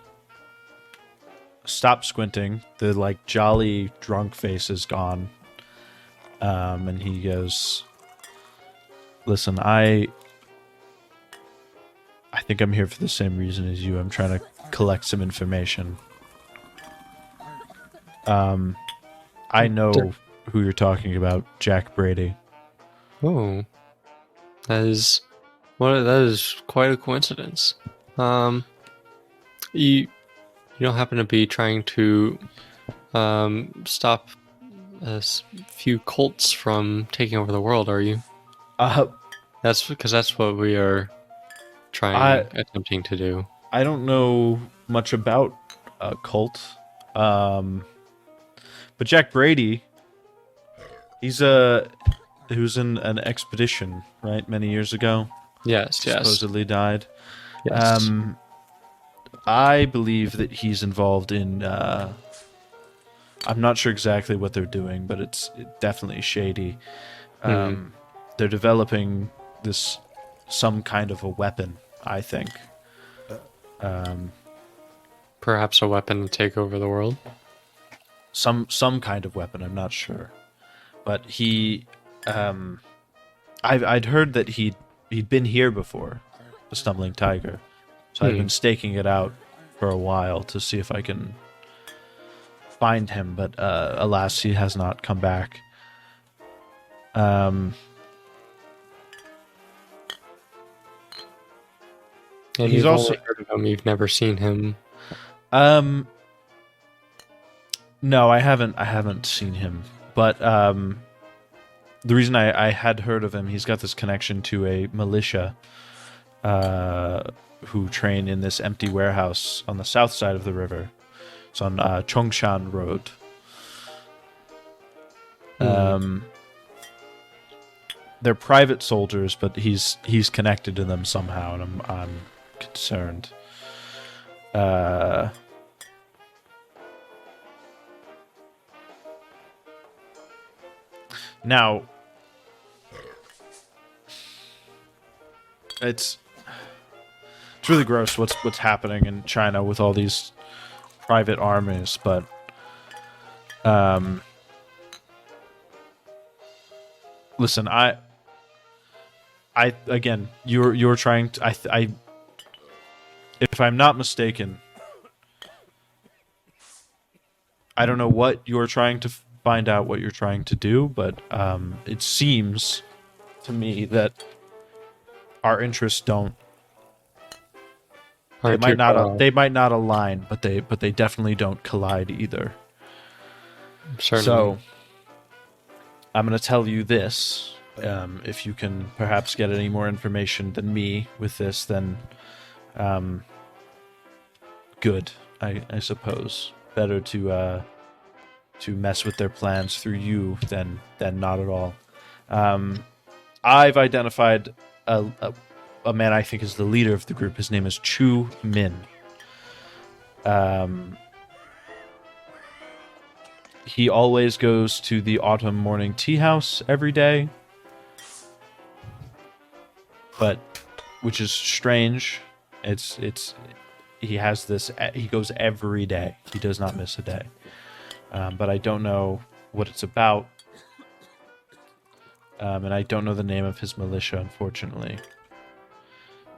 stops squinting. The like jolly drunk face is gone. And he goes, listen, I think I'm here for the same reason as you. I'm trying to collect some information. I know who you're talking about, Jack Brady. Oh, that is quite a coincidence. You don't happen to be trying to stop few cults from taking over the world, are you? Uh, That's because that's what we are attempting to do. I don't know much about a cult, but Jack Brady, he was in an expedition, right, many years ago. Yes. Supposedly died. Yes. I believe that he's involved in. I'm not sure exactly what they're doing, but it's definitely shady. They're developing some kind of a weapon, I think. Perhaps a weapon to take over the world. Some kind of weapon. I'm not sure, but he. I'd heard that he'd been here before, the Stumbling Tiger, so I've been staking it out for a while to see if I can find him, but alas, he has not come back. And He's you've also only heard of him. You've never seen him. No, I haven't seen him, but the reason I had heard of him, he's got this connection to a militia who train in this empty warehouse on the south side of the river. It's on Chongshan Road. They're private soldiers, but he's connected to them somehow, and I'm concerned. Now, it's really gross what's happening in China with all these private armies, but listen, I again, you're trying to I if I'm not mistaken, I don't know what you're trying to find out, what you're trying to do, but it seems to me that our interests don't. They might not align, but they definitely don't collide either. Certainly. So I'm going to tell you this. If you can perhaps get any more information than me with this, then good, I suppose. Better to mess with their plans through you than not at all. I've identified a man I think is the leader of the group. His name is Chu Min. He always goes to the autumn morning tea house every day, but which is strange. He has this. He goes every day. He does not miss a day. But I don't know what it's about, and I don't know the name of his militia, unfortunately.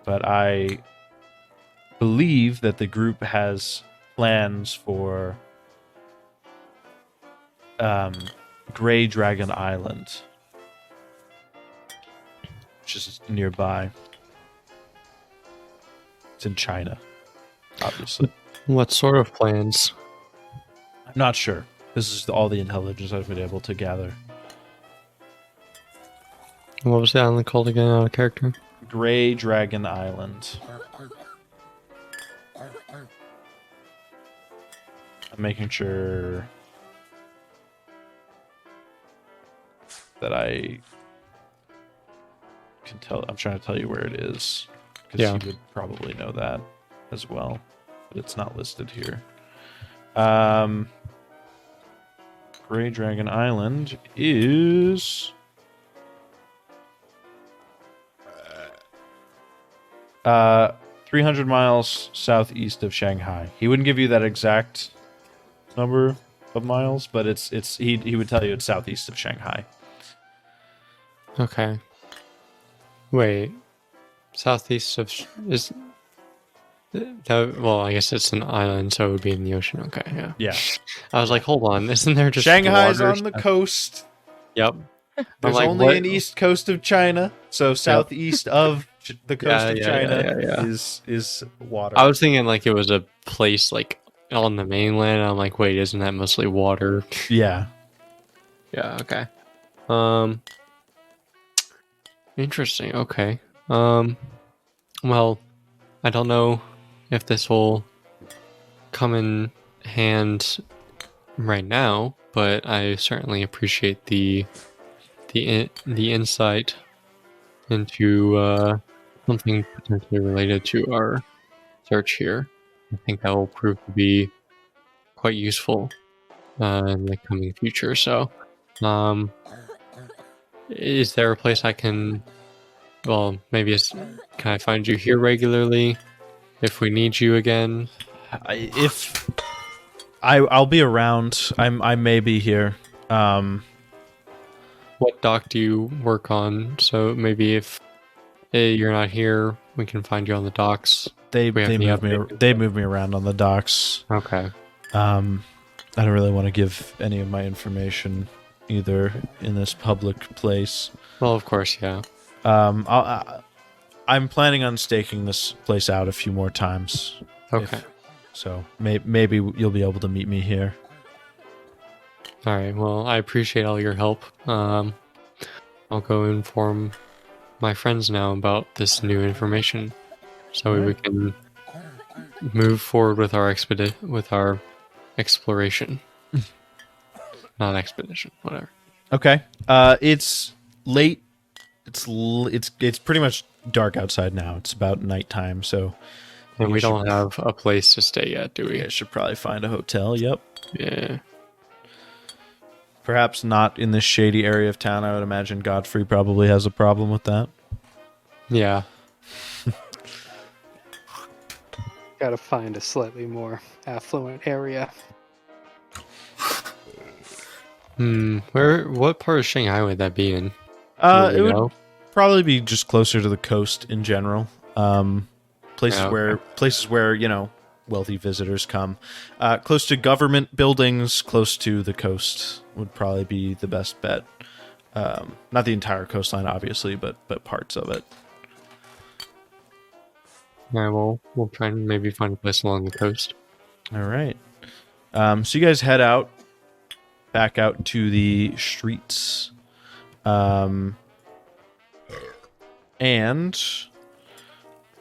But I believe that the group has plans for Grey Dragon Island, which is nearby. It's in China, obviously. What sort of plans? I'm not sure. This is all the intelligence I've been able to gather. What was the island called again out of character? Grey Dragon Island. I'm making sure that I can tell. I'm trying to tell you where it is, because you would probably know that as well, but it's not listed here. Grey Dragon Island is 300 miles southeast of Shanghai. He wouldn't give you that exact number of miles, but he would tell you it's southeast of Shanghai. Okay. Wait. Southeast of well, I guess it's an island, so it would be in the ocean. Okay, yeah. Yeah. I was like, hold on, isn't there just Shanghai's water on the coast. Yep. There's like, only what? an east coast of China, so southeast of the coast of China is water. I was thinking like it was a place like on the mainland. I'm like, wait, isn't that mostly water? Yeah. Yeah. Okay. Um. Interesting. Okay. Well, I don't know if this will come in hand right now, but I certainly appreciate the insight into something potentially related to our search here. I think that will prove to be quite useful in the coming future. So, um, is there a place I can? Well, maybe can I find you here regularly if we need you again? If I'll be around, I may be here. What dock do you work on? So maybe if you're not here, we can find you on the docks. They We have any move me updates? they move me around on the docks. Okay. I don't really want to give any of my information either in this public place. Well, of course, yeah. I'm planning on staking this place out a few more times. Okay. So maybe you'll be able to meet me here. All right. Well, I appreciate all your help. I'll go inform my friends now about this new information, so we can move forward with our exploration. Not expedition, whatever. Okay. It's late. It's pretty much dark outside now. It's about nighttime, so And we don't have a place to stay yet, do we? I should probably find a hotel. Yep. Yeah. Perhaps not in this shady area of town. I would imagine Godfrey probably has a problem with that. Yeah. Gotta find a slightly more affluent area. What part of Shanghai would that be in? It would probably be just closer to the coast in general. Places where wealthy visitors come. Close to government buildings, close to the coast would probably be the best bet. Not the entire coastline, obviously, but parts of it. Yeah, we'll try and maybe find a place along the coast. All right. So you guys head back out to the streets. And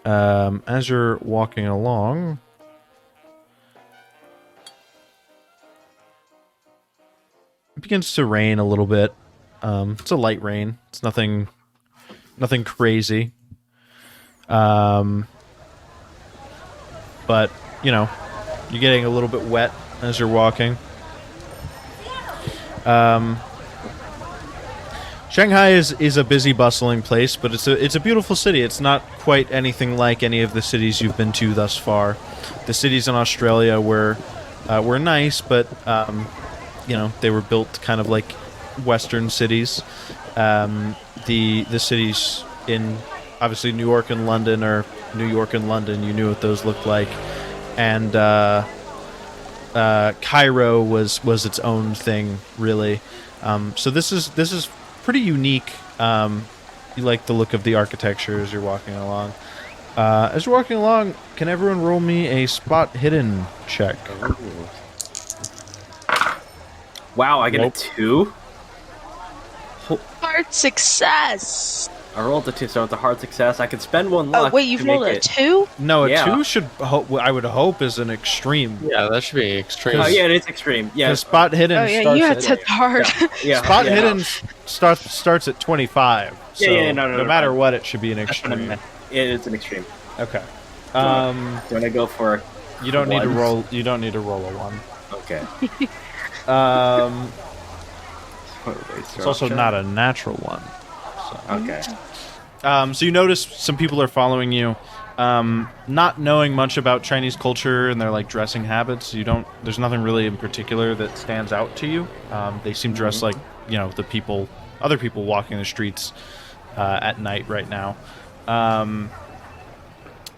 as you're walking along, it begins to rain a little bit. It's a light rain. It's nothing crazy. But, you're getting a little bit wet as you're walking. Shanghai is a busy, bustling place, but it's a beautiful city. It's not quite anything like any of the cities you've been to thus far. The cities in Australia were nice, but they were built kind of like Western cities. The cities in obviously New York and London, or New York and London, you knew what those looked like, and Cairo was its own thing, really. So this is pretty unique. You like the look of the architecture as you're walking along. As you're walking along, can everyone roll me a spot hidden check? Wow, I get Nope. a 2? Hard success. I rolled a 2, so it's a hard success. I can spend one Oh, luck. wait, you've to rolled make a it. 2? No, a Yeah. 2 should I would hope is an extreme. Yeah, that should be extreme. Oh yeah, it is extreme. Yeah. Because spot hidden Oh, yeah, starts you at, had such hard. Yeah. spot yeah, hidden no. starts at 25. So no, matter no. what, it should be an That's what I extreme. meant. It is an extreme. Okay. Do you want to go for? You don't need to ones? roll. You don't need to roll a 1. Okay. It's also not a natural one. Okay. So you notice some people are following you, not knowing much about Chinese culture and their like dressing habits. There's nothing really in particular that stands out to you. They seem dressed like other people walking the streets at night right now.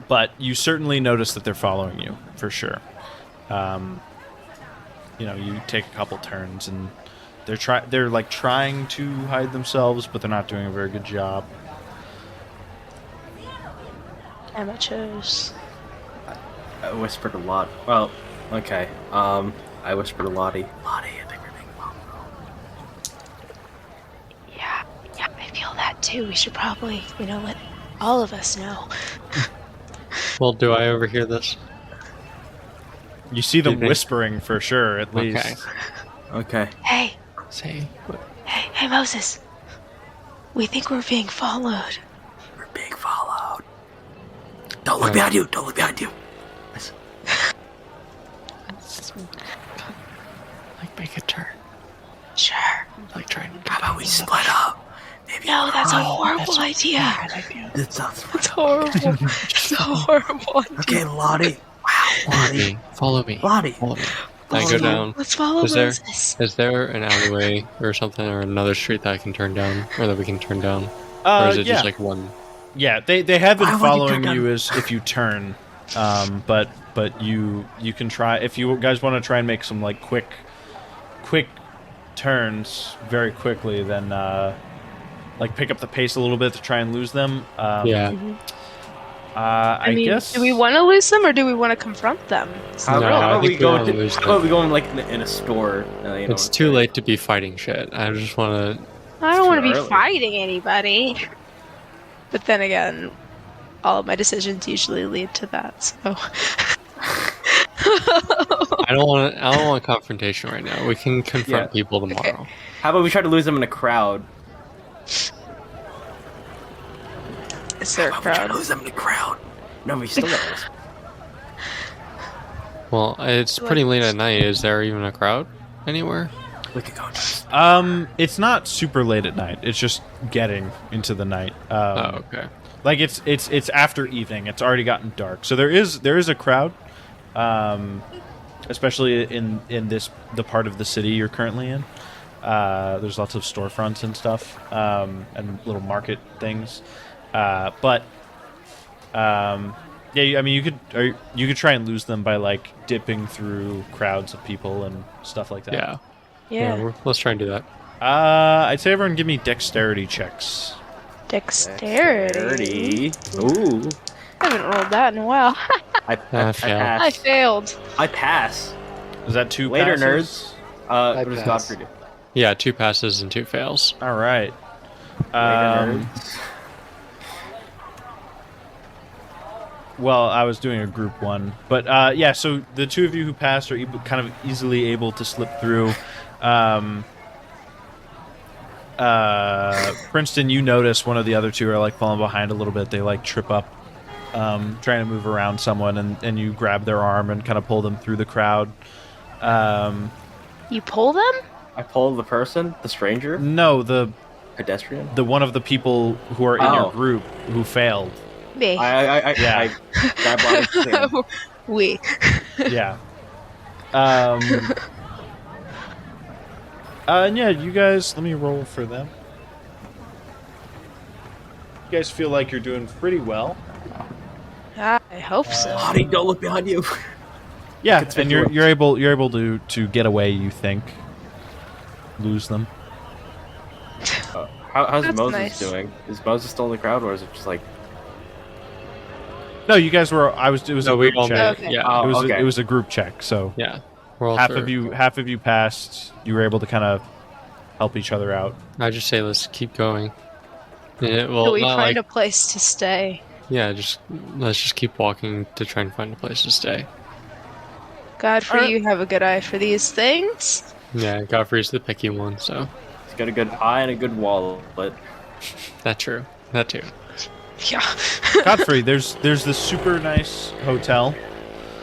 But you certainly notice that they're following you for sure. You take a couple turns and they're like trying to hide themselves, but they're not doing a very good job. Amateurs. I whispered a lot. Well, okay. I whispered to Lottie. Lottie, I think we're being too. We should probably, let all of us know. Well, do I overhear this? You see them Did they- whispering for sure, at Okay. least. Okay. Hey, Say, hey, Moses. We think we're being followed. We're being followed. Don't look Yeah. behind you. Don't look behind you. like, make a turn. Sure. Like, try and How about we split up? Maybe No, that's a horrible idea. It sounds It's horrible. It's a horrible idea. Okay, Lottie. Wow, Lottie. Follow me. Lottie. Follow me. I go down. Let's follow Is there- Moses. Is there an alleyway or something, or another street that I can turn down, or that we can turn down? Or is it Yeah. just like one? Yeah, they have been Why would you following turn you as if you turn, but you can try if you guys want to try and make some like quick turns very quickly. Then like pick up the pace a little bit to try and lose them. Yeah. I mean, guess. do we want to lose them or do we want to confront them? How No, about I we think we go wanna to? lose How them. about we go in like in a store? It's too late to be fighting shit. I just want to. I don't want to be early. fighting anybody. But then again, all of my decisions usually lead to that. So I don't want confrontation right now. We can confront people tomorrow. How about we try to lose them in a crowd? is there a How about we try crowd? to lose them in a crowd? No, we still got this. Well, it's pretty late at night. Is there even a crowd anywhere? We could go. It's not super late at night. It's just getting into the night. Oh, okay. Like it's after evening. It's already gotten dark. So there is a crowd, especially in the part of the city you're currently in. There's lots of storefronts and stuff, and little market things. Yeah, I mean you could try and lose them by like dipping through crowds of people and stuff like that. Yeah. Yeah. Let's try and do that. I'd say everyone give me dexterity checks. Dexterity. Ooh. I haven't rolled that in a while. I failed. I pass. failed. I pass. Is that two Later, passes? nerds. I What does pass. Godfrey do? Yeah, 2 passes and 2 fails. All right. Later, nerds. Well, I was doing a group one, but yeah. So the two of you who passed are kind of easily able to slip through. Princeton, you notice one of the other two are like falling behind a little bit. They like trip up, trying to move around someone, and you grab their arm and kind of pull them through the crowd. You pull them? I pull the person, the stranger, No, the pedestrian. one of the people who are in your Oh. group who failed. Me. I grab Lottie's hand. We. Yeah. And yeah, you guys, let me roll for them. You guys feel like you're doing pretty well. I hope so. Lottie, don't look behind you. Yeah, and Conspicuous. you're able to get away. You think lose them. How's That's Moses nice. doing? Is Moses still in the crowd, or is it just like? No, you guys were. It was No, a we group all check. made Okay. Yeah. Oh, It was okay. it was a group check. So Yeah. We're all half through. of you passed. You were able to kind of help each other out. I just say let's keep going. Yeah, Till well, we not find like, a place to stay. yeah, let's just keep walking to try and find a place to stay. Godfrey, Alright. you have a good eye for these things. Yeah, Godfrey's the picky one, so He's got a good eye and a good wallet. that true. That too. Yeah. Godfrey, there's this super nice hotel.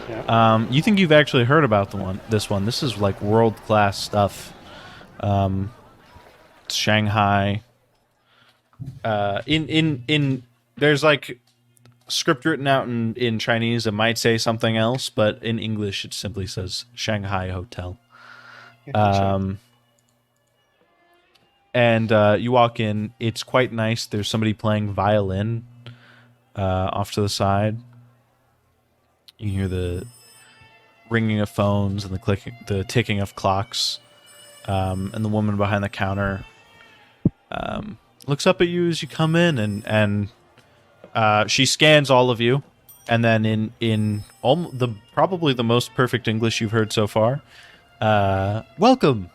Yeah. You think you've actually heard about this one? This is like world class stuff. It's Shanghai. In there's like script written out in Chinese. It might say something else, but in English it simply says Shanghai Hotel. And you walk in. It's quite nice. There's somebody playing violin off to the side. You hear the ringing of phones and the ticking of clocks. And the woman behind the counter looks up at you as you come in, and she scans all of you, and then in probably the most perfect English you've heard so far, welcome,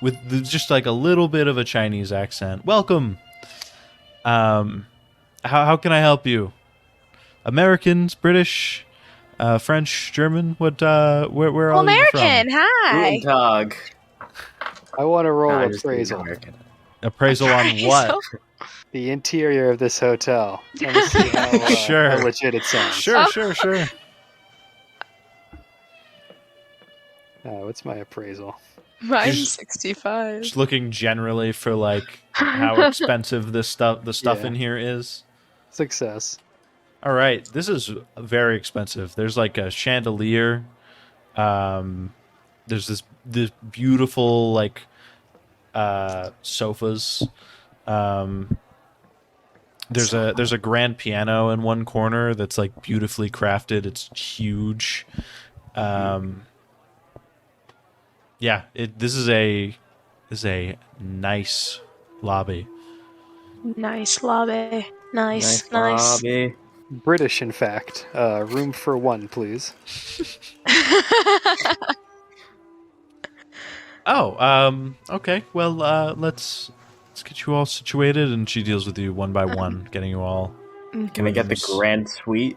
with just like a little bit of a Chinese accent. Welcome. How can I help you? Americans, British, French, German? What? Where Oh, are you American, from? hi. Guten Tag. I want to roll Nah, I'm just kidding, appraisal. American. Appraisal on what? Appraisal? The interior of this hotel. Let me see how, Sure. how legit it sounds. Sure, Oh. sure. What's my appraisal? Mine's Just- 65. Just looking generally for like how expensive the stuff Yeah. in here is. Success. All right, this is very expensive. There's like a chandelier. There's this beautiful like sofas. There's a grand piano in one corner that's like beautifully crafted. It's huge. Yeah, this is a nice lobby. Nice lobby. Nice. lobby. British, in fact. Room for one, please. Oh, okay. Well, let's get you all situated, and she deals with you one by one, getting you all. Can I get the grand suite?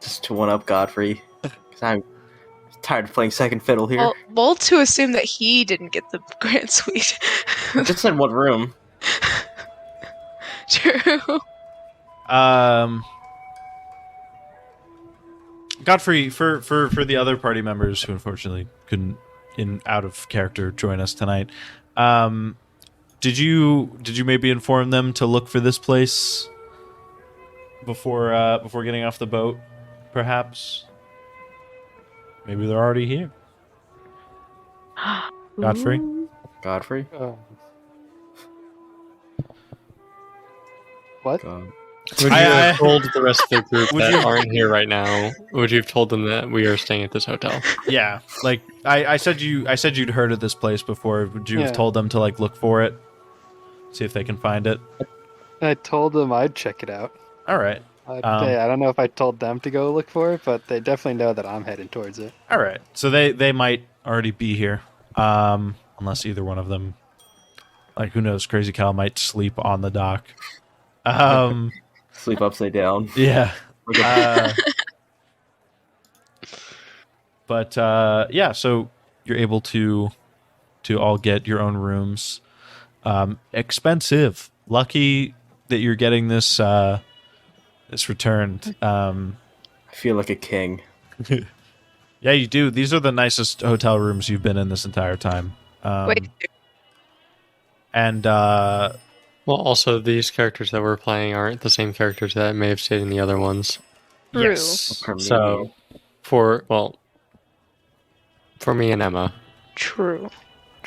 Just to one up Godfrey. Because I'm tired of playing second fiddle here. Well, bold to assume that he didn't get the grand suite. I just said what room. True. Godfrey, for the other party members who unfortunately couldn't, out of character, join us tonight, did you maybe inform them to look for this place before getting off the boat? Perhaps. Maybe they're already here. Godfrey. Godfrey? What? God. Would you have told the rest of the group Would that you- aren't here right now? Would you have told them that we are staying at this hotel? Yeah, like I said you'd heard of this place before. Would you have Yeah. told them to like look for it, see if they can find it? I told them I'd check it out. All right, I don't know if I told them to go look for it, but they definitely know that I'm heading towards it. all right. So they might already be here, unless either one of them, like who knows, Crazy Cal might sleep on the dock. Sleep upside down. Yeah. Like a- But yeah, so you're able to all get your own rooms. Expensive. Lucky that you're getting this returned. I feel like a king. Yeah, you do. These are the nicest hotel rooms you've been in this entire time. Wait. And Well, also, these characters that we're playing aren't the same characters that may have stayed in the other ones. True. yes. So, for me and Emma. True.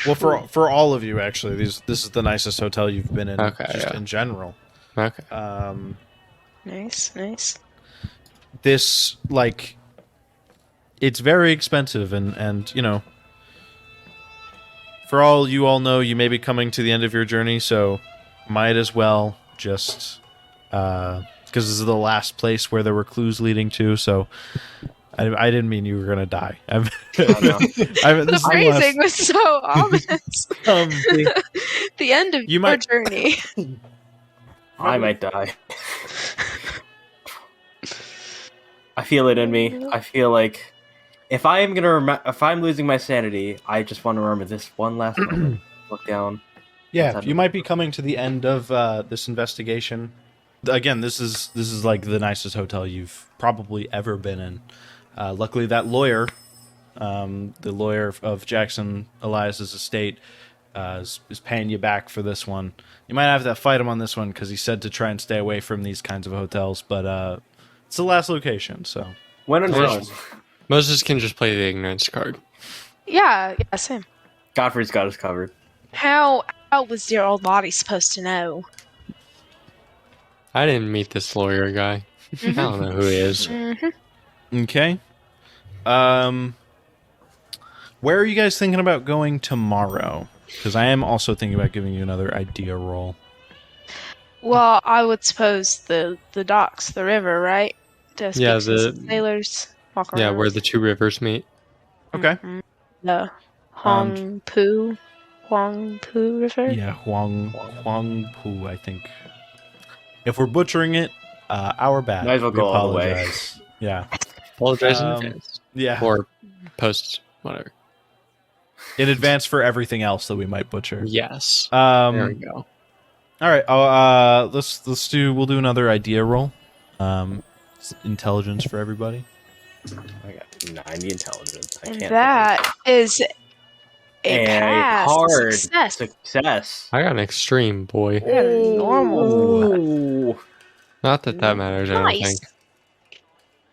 Well, for all of you, actually, this is the nicest hotel you've been in, Okay, just yeah. in general. Okay. Nice. This like, it's very expensive, and you know, for all you all know, you may be coming to the end of your journey, so might as well just because this is the last place where there were clues leading to. So I didn't mean you were gonna die. know. This is the Phrasing was so ominous. last- The end of You your might- journey. I might die. I feel it in me. I feel like if I'm losing my sanity, I just want to remember this one last moment. Look down. Yeah, you might be coming to the end of this investigation. Again, this is like the nicest hotel you've probably ever been in. Luckily, that lawyer, the lawyer of Jackson Elias's estate, is paying you back for this one. You might have to fight him on this one because he said to try and stay away from these kinds of hotels, but it's the last location, so... When in Rome, Moses can just play the ignorance card. Yeah, same. Godfrey's got us covered. How was dear old Lottie supposed to know? I didn't meet this lawyer guy. I don't know who he is. Okay. Where are you guys thinking about going tomorrow? Because I am also thinking about giving you another idea roll. Well, I would suppose the docks, the river, right? To speak Yeah, to some sailors. Walk around. Yeah, where the two rivers meet. Okay. The Hong Pu. Huangpu River? Yeah, Huangpu, I think. If we're butchering it, our bad. Might as well We go all the way. apologize. Yeah. Apologize in Um, advance. Yeah. Or post, whatever. In advance for everything else that we might butcher. Yes. There we go. All right. We'll do another idea roll. Intelligence for everybody. I got 90 intelligence. I And can't. that is a pass. hard Success. I got an extreme, boy. I got a normal. Ooh. Not that that matters, I don't Nice. think.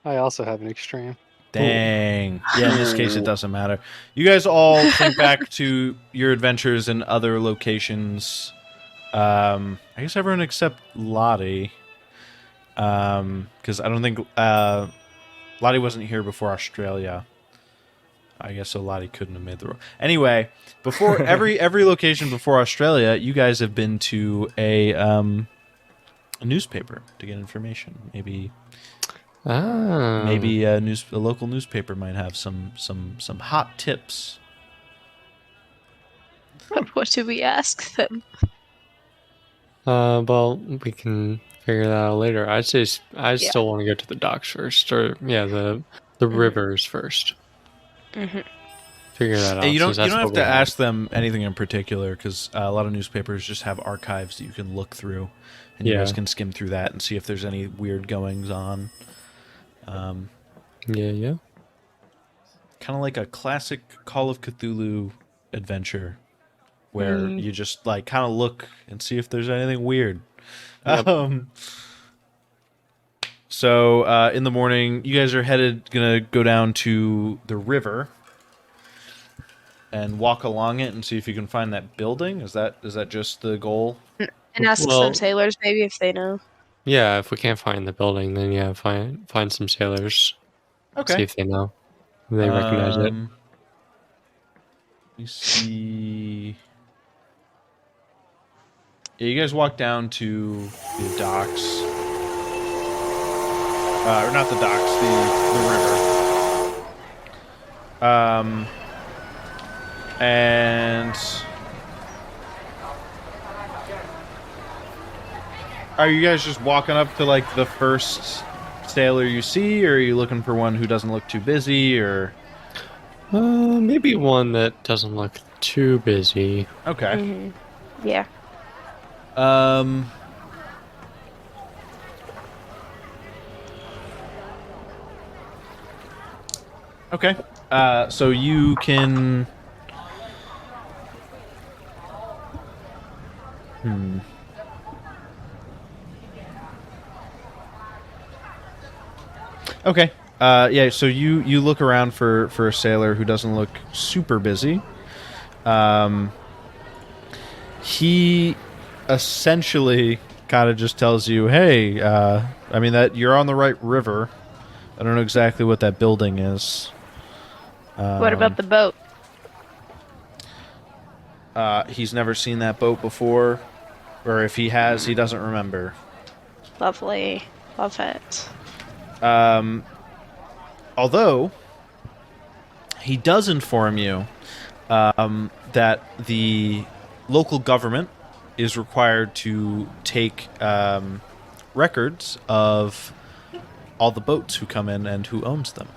I also have an extreme. Dang. Yeah, in this case, it doesn't matter. You guys all think back to your adventures in other locations. I guess everyone except Lottie. Because I don't think Lottie wasn't here before Australia. I guess so Lottie couldn't have made the roll. Anyway, before every location before Australia, you guys have been to a newspaper to get information. Maybe a local newspaper might have some hot tips. What do we ask them? Well, we can figure that out later. I'd say I still want to go to the docks first, or the rivers first. Mm-hmm. Figure that out. Hey, you don't since that's have what to we have. ask them anything in particular because a lot of newspapers just have archives that you can look through, and you guys can skim through that and see if there's any weird goings on. Yeah. Kind of like a classic Call of Cthulhu adventure, where you just like kind of look and see if there's anything weird. Yep. So in the morning, you guys are gonna go down to the river and walk along it and see if you can find that building. Is that just the goal? And ask some sailors maybe if they know. Yeah, if we can't find the building, then find some sailors. Okay. See if they know. If they recognize it. Let me see. Yeah, you guys walk down to the docks. Or not the docks, the river. And are you guys just walking up to like the first sailor you see, or are you looking for one who doesn't look too busy, or Maybe one that doesn't look too busy. okay. Mm-hmm. Yeah. Okay. So you can. Okay. Yeah. So you look around for a sailor who doesn't look super busy. He essentially kind of just tells you, "Hey, I mean that you're on the right river. I don't know exactly what that building is." What about the boat? He's never seen that boat before, or if he has, he doesn't remember. Lovely. Love it. Although, he does inform you that the local government is required to take records of all the boats who come in and who owns them.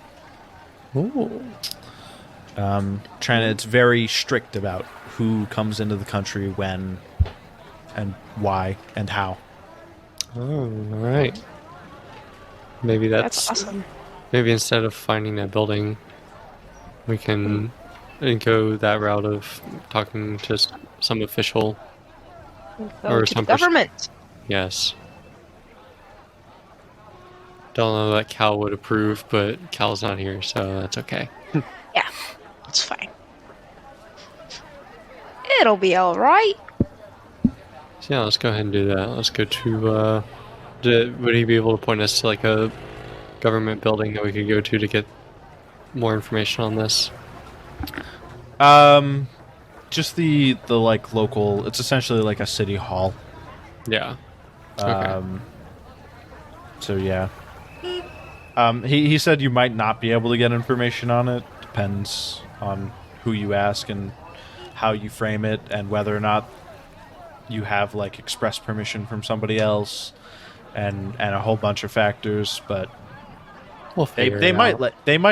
Ooh. It's very strict about who comes into the country, when, and why, and how. Oh, all right. Maybe That's awesome. Maybe instead of finding that building, we can go that route of talking to some official. Go Or to the some person. government. Yes. Don't know that Cal would approve, but Cal's not here, so that's okay. Yeah, it's fine. It'll be all right. So yeah, let's go ahead and do that. Let's go to. Would he be able to point us to like a government building that we could go to get more information on this? Just the like local. It's essentially like a city hall. Yeah. Okay. So yeah. He said you might not be able to get information on it. Depends on who you ask and how you frame it and whether or not you have like express permission from somebody else, and a whole bunch of factors. But We'll they figure it might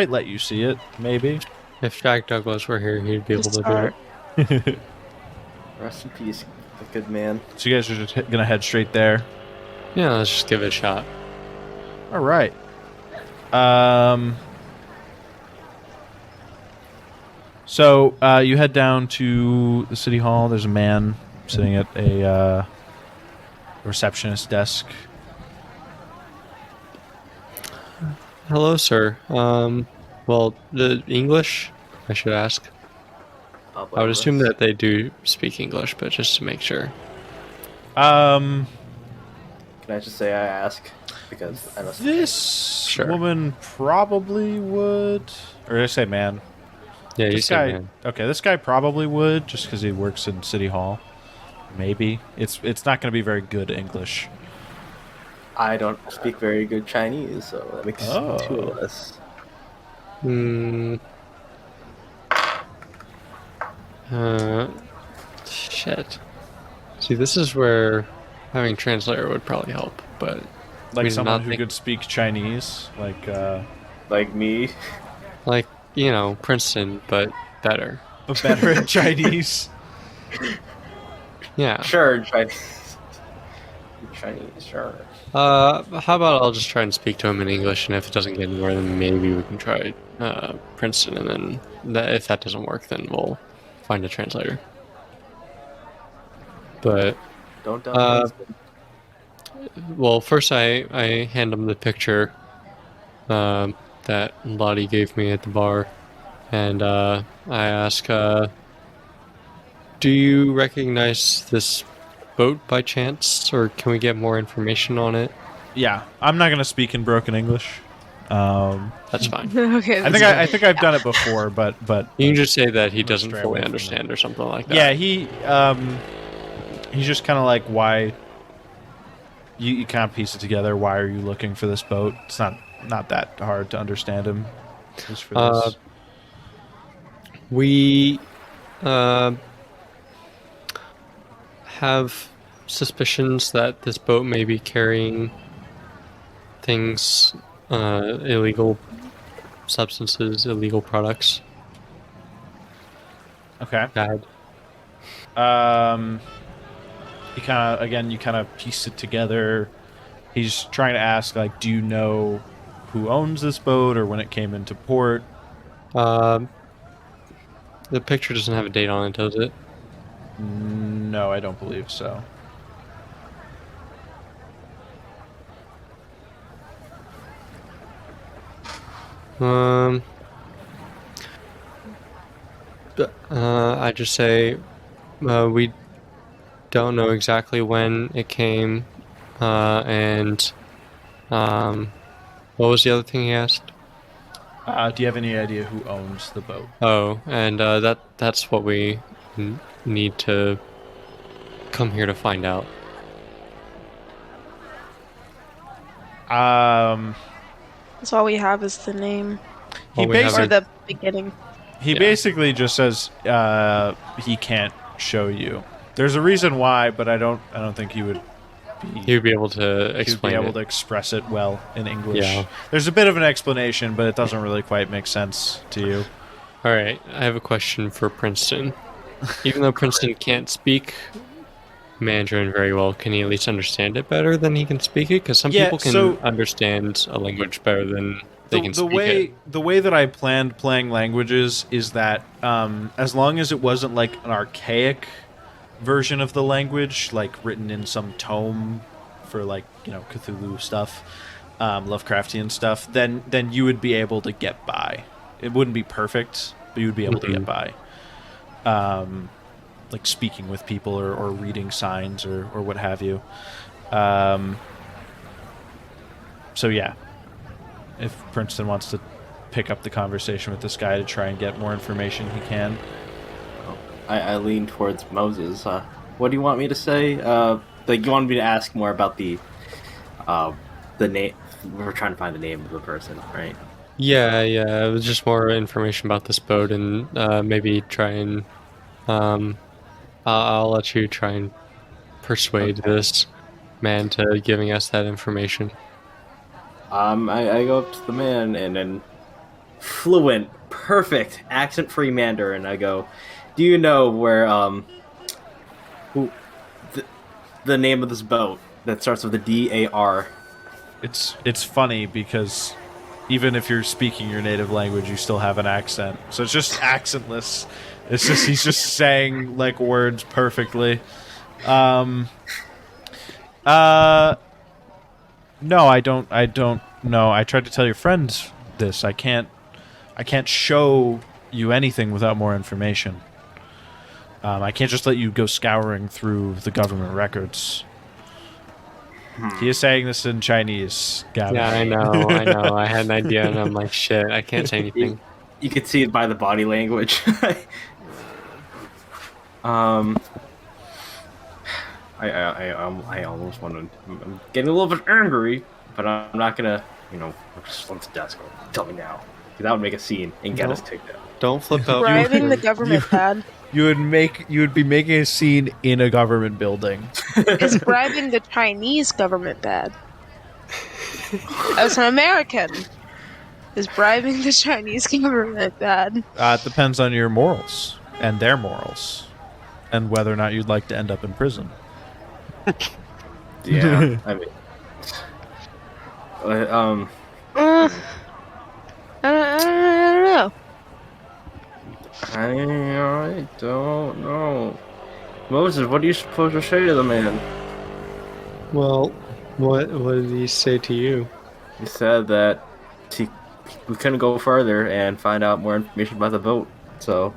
out. let you see it, maybe. If Jack Douglas were here, he'd be able Just to do it. Rest in peace, the good man. So you guys are just gonna head straight there. Yeah, let's just give it a shot. All right. So you head down to the city hall. There's a man sitting at a receptionist desk. Hello, sir. Well, the English, I should ask. I would assume that they do speak English, but just to make sure. Um, Can I just say I ask? Because I know this Sure. woman probably would, or did I say man? Yeah, you This said guy. man. Okay, this guy probably would, just because he works in city hall. Maybe it's not going to be very good English. I don't speak very good Chinese, so that makes two of us. Hmm. Shit. See, this is where having translator would probably help, but Like we did someone not who think- could speak Chinese, Like me. like, you know, Princeton, but better. but better at Chinese. Yeah. Sure, Chinese. Chinese, sure. How about I'll just try and speak to him in English, and if it doesn't get anywhere, then maybe we can try Princeton, and then if that doesn't work, then we'll find a translator. But Don't well, first I hand him the picture that Lottie gave me at the bar, and I ask, do you recognize this boat by chance, or can we get more information on it? Yeah, I'm not going to speak in broken English. That's fine. Okay. I think I've done it before, but You can just say that he I'm gonna doesn't stray fully away from understand or something like that. yeah, he's just kind of like, why? You kind of piece it together. Why are you looking for this boat? It's not that hard to understand him. Just for this. We have suspicions that this boat may be carrying things, illegal substances, illegal products. Okay. Bad. You kind of piece it together. He's trying to ask, like, do you know who owns this boat or when it came into port? The picture doesn't have a date on it, does it? No, I don't believe so. I just say we don't know exactly when it came, and what was the other thing he asked? Do you have any idea who owns the boat? Oh, and that's what we need to come here to find out. That's all we have is the name He we have or basically the beginning. he Yeah. basically just says he can't show you. There's a reason why, but I don't think he would He would be able to he would be explain able it. to express it well in English. Yeah. There's a bit of an explanation, but it doesn't really quite make sense to you. All right, I have a question for Princeton. Even though Princeton can't speak Mandarin very well, can he at least understand it better than he can speak it? Because some Yeah, people can so- understand a language better than they can speak it. The way that I planned playing languages is that as long as it wasn't like an archaic version of the language, like written in some tome for like, you know, Cthulhu stuff, Lovecraftian stuff, then you would be able to get by. It wouldn't be perfect, but you would be able to get by. Like speaking with people or reading signs or what have you. So yeah, if Princeton wants to pick up the conversation with this guy to try and get more information, he can. I lean towards Moses. What do you want me to say? Like you wanted me to ask more about the name. We're trying to find the name of the person, right? Yeah, it was just more information about this boat and maybe try and I'll let you try and persuade this man to giving us that information. I go up to the man and in fluent, perfect, accent-free Mandarin, I go, "Do you know where who the name of this boat that starts with a DAR?" It's funny because even if you're speaking your native language, you still have an accent. So it's just accentless. It's just he's just saying like words perfectly. No, I don't know. I tried to tell your friend this. I can't show you anything without more information. I can't just let you go scouring through the government records. He is saying this in Chinese, Gavin. Yeah, I know. I had an idea, and I'm like, shit, I can't say anything. You could see it by the body language. I almost want to. I'm getting a little bit angry, but I'm not gonna. Just let the desk go. Tell me now, 'cause that would make a scene and get us kicked out. Don't flip out. Bribing the government bad? You would be making a scene in a government building. Is bribing the Chinese government bad? As an American, is bribing the Chinese government bad? It depends on your morals and their morals, and whether or not you'd like to end up in prison. Yeah, I mean, I don't know. I don't know. Moses, what are you supposed to say to the man? Well, what did he say to you? He said that we couldn't go further and find out more information about the boat. So,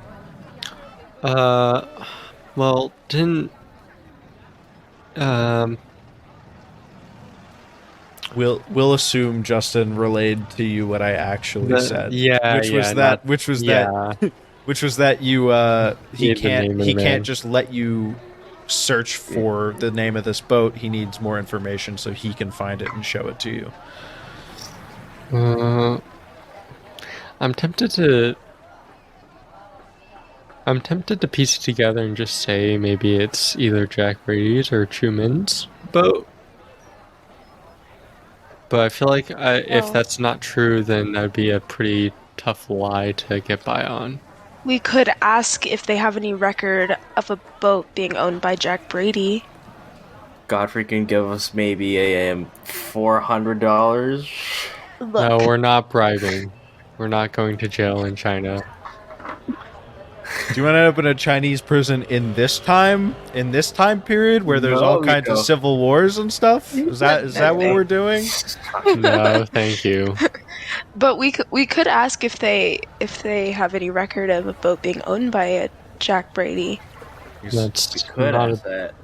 well, didn't We'll assume Justin relayed to you what I actually said. Yeah, which was that you he Gave the name of the he man. can't just let you search for the name of this boat. He needs more information so he can find it and show it to you. I'm tempted to piece it together and just say maybe it's either Jack Brady's or Truman's boat. But I feel like if that's not true, then that'd be a pretty tough lie to get by on. We could ask if they have any record of a boat being owned by Jack Brady. Godfrey can give us maybe a $400. Look, No, we're not bribing. We're not going to jail in China. Do you want to end up in a Chinese prison in this time period where there's all kinds of civil wars and stuff? Is that what we're doing? No, thank you. but we could ask if they have any record of a boat being owned by a Jack Brady. That's Could not ask that.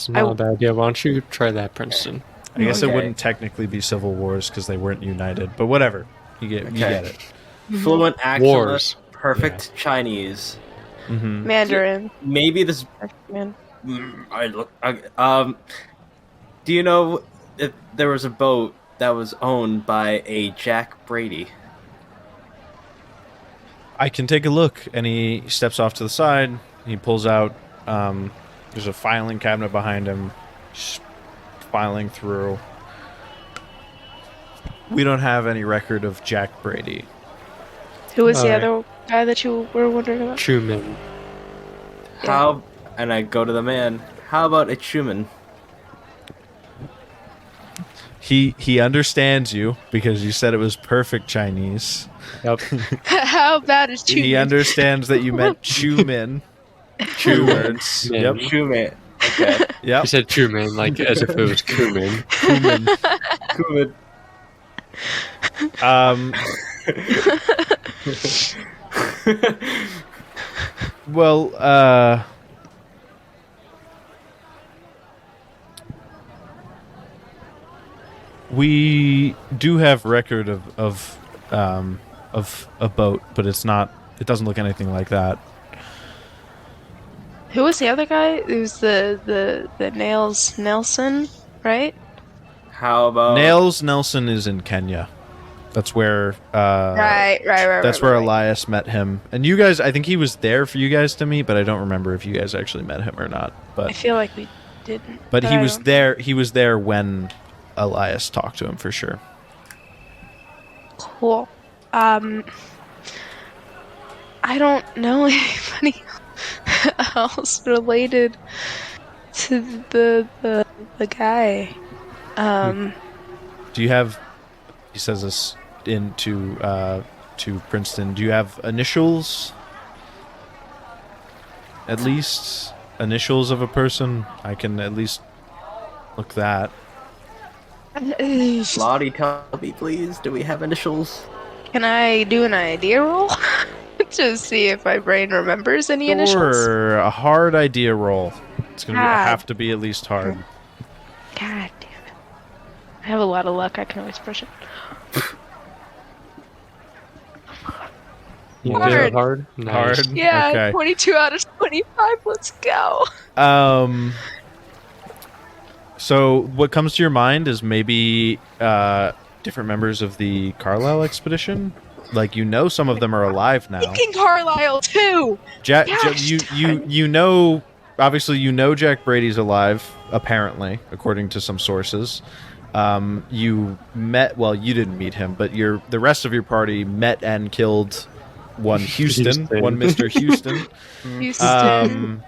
a bad idea. Why don't you try that, Princeton? I guess it Okay. wouldn't technically be civil wars because they weren't united, but whatever. You get it. Fluent accent, Wars. perfect Chinese. Mm-hmm. Mandarin. Maybe this. Man. Do you know if there was a boat that was owned by a Jack Brady? I can take a look, and he steps off to the side. He pulls out. There's a filing cabinet behind him. Just filing through. We don't have any record of Jack Brady. Who was the Alright. other guy that you were wondering about? Truman. How? And I go to the man. How about a Schumann? He understands you because you said it was perfect Chinese. Yep. How about his two? He understands that you meant Chumin. Two words. Man. Yep. Schumann. Okay. Yep. You said Truman, like as if it was Truman. Chumin. Schumann. Well, we do have record of a boat, but it's not. It doesn't look anything like that. Who was the other guy? It was the Nails Nelson, right? How about Nails Nelson is in Kenya. That's where Right. that's where Elias met him. And you guys, I think he was there for you guys to meet, but I don't remember if you guys actually met him or not. I But feel like we didn't. but he I was don't- there. He was there when Elias talked to him for sure. Cool. I don't know anybody else related to the guy. Do you have? He says this into to Princeton. Do you have initials? At least initials of a person. I can at least look that. Lottie, tell me, please. Do we have initials? Can I do an idea roll to see if my brain remembers any initials? Or a hard idea roll. It's gonna God. have to be at least hard. God damn it! I have a lot of luck. I can always push it. You Hard. did it hard. Nice. Hard. Yeah, Okay. 22 out of 25. Let's go. So what comes to your mind is maybe different members of the Carlisle expedition. Like some of them are alive now. King Carlisle too. Gosh, you know, obviously Jack Brady's alive, apparently, according to some sources. You didn't meet him, but the rest of your party met and killed one Houston. One Mr. Houston. Houston.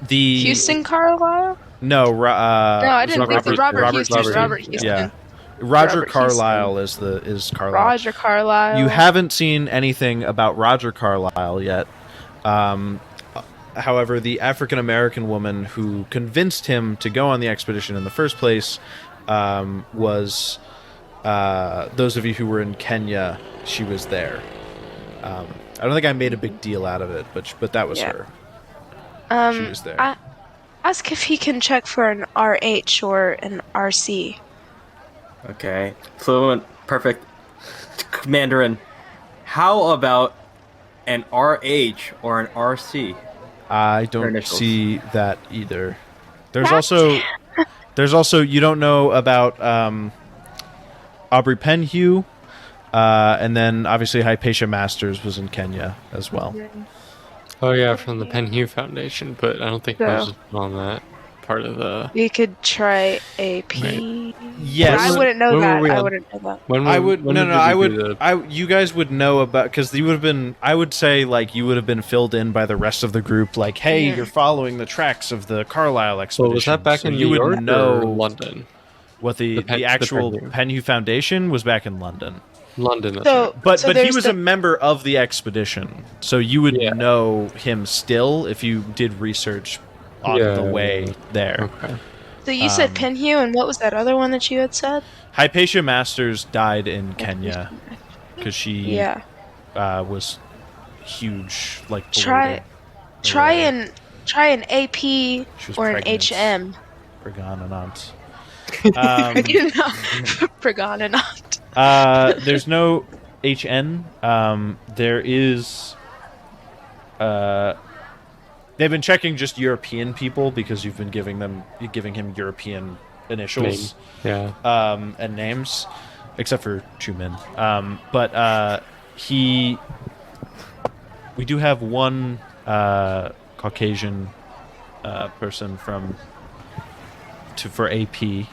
Houston Carlisle? No, No, I didn't think Robert- Robert Houston. Houston. Robert Houston. Yeah. Roger Robert Carlisle is Carlisle. Roger Carlisle. You haven't seen anything about Roger Carlisle yet. However, the African American woman who convinced him to go on the expedition in the first place was those of you who were in Kenya. She was there. I don't think I made a big deal out of it, but that was her. She was there. Ask if he can check for an RH or an RC. Okay. Fluent, perfect. Mandarin. How about an RH or an RC? I don't initials. see that either. There's also you don't know about Aubrey Penhew, and then obviously Hypatia Masters was in Kenya as well. Oh yeah, from the Penhew Foundation, but I don't think So- Moses is on that part of the. We could try AP. Yes. I wouldn't know When were that. we I on- wouldn't know that. When I would when no did no we I do would the- you guys would know about because you would have been I would say like you would have been filled in by the rest of the group like hey Yeah. you're following the tracks of the Carlisle expedition. Well, was that back So in you New would York know or London? what the the actual Penhew. Penhew Foundation was back in London. London. That's So, right. But so but he there's was the- a member of the expedition, so you would Yeah. know him still if you did research on Yeah, the yeah, way yeah. there. Okay. So you said Penhew, and what was that other one that you had said? Hypatia Masters died in Kenya because she Yeah. was huge, like Try polluted. try an AP She was or an pregnant. HM. Pregnant. Pregnant. There's no HN. There is. They've been checking just European people because you've been giving him European initials Yeah. and names, except for Chumin. But we do have one Caucasian person for AP.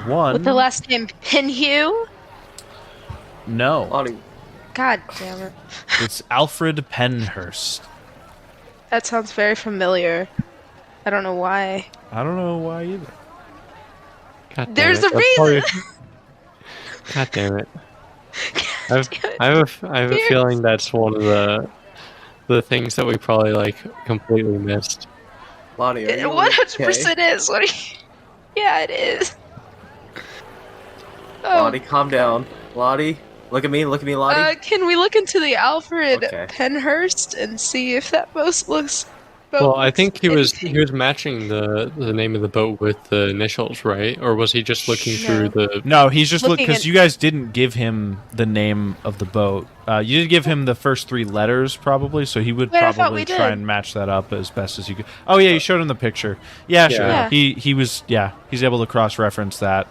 One. With the last name Penhew? No, Lottie. God damn it. it's Alfred Penhurst. That sounds very familiar. I don't know why. I don't know why either. God damn There's it. a That's reason! probably- God damn it. I have a feeling that's one of the things that we probably like completely missed. Lottie, are It you 100% okay? is. What are you... Yeah, it is. Lottie, calm down. Lottie, look at me, Lottie. Can we look into the Alfred Okay. Penhurst and see if that boat looks... Well, I think he was matching the name of the boat with the initials, right? Or was he just looking through the? No, he's just Looking because at- you guys didn't give him the name of the boat. You did give him the first three letters, probably, so he would Wait, I thought probably we try did. and match that up as best as you could. Oh yeah, you showed him the picture. Yeah, sure. Yeah. He was he's able to cross reference that.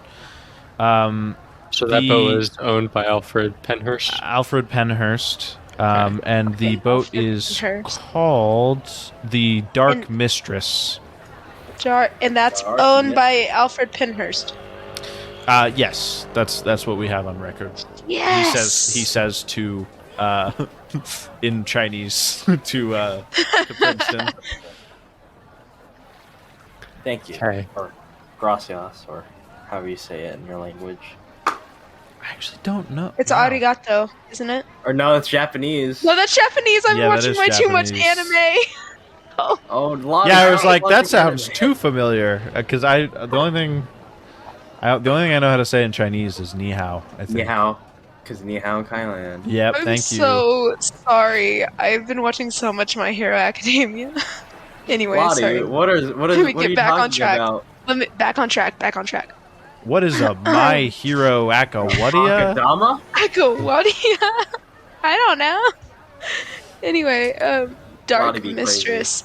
So that boat was owned by Alfred Penhurst. Alfred Penhurst. And the boat is called the Dark Mistress. And that's owned by Alfred Penhurst. Yes, that's what we have on record. Yes. He says to in Chinese to Princeton. Thank you. Okay. Or gracias, or however you say it in your language. I actually don't know. It's arigato, isn't it? Or no, it's Japanese. No, that's Japanese. I'm watching way too much anime. Oh, Lottie, yeah, I was like, that sounds too familiar. Because the only thing I know how to say in Chinese is ni hao. I think. Ni hao, because ni hao in Thailand. Yep, I'm thank you. so sorry. I've been watching so much My Hero Academia. Anyway, Lottie, sorry. what are Let me what are get you back on talking track. about? Back on track. Back on track. What is a My Hero Akawadia? Akadama? Akawadia? I don't know. Anyway, Dark be Mistress.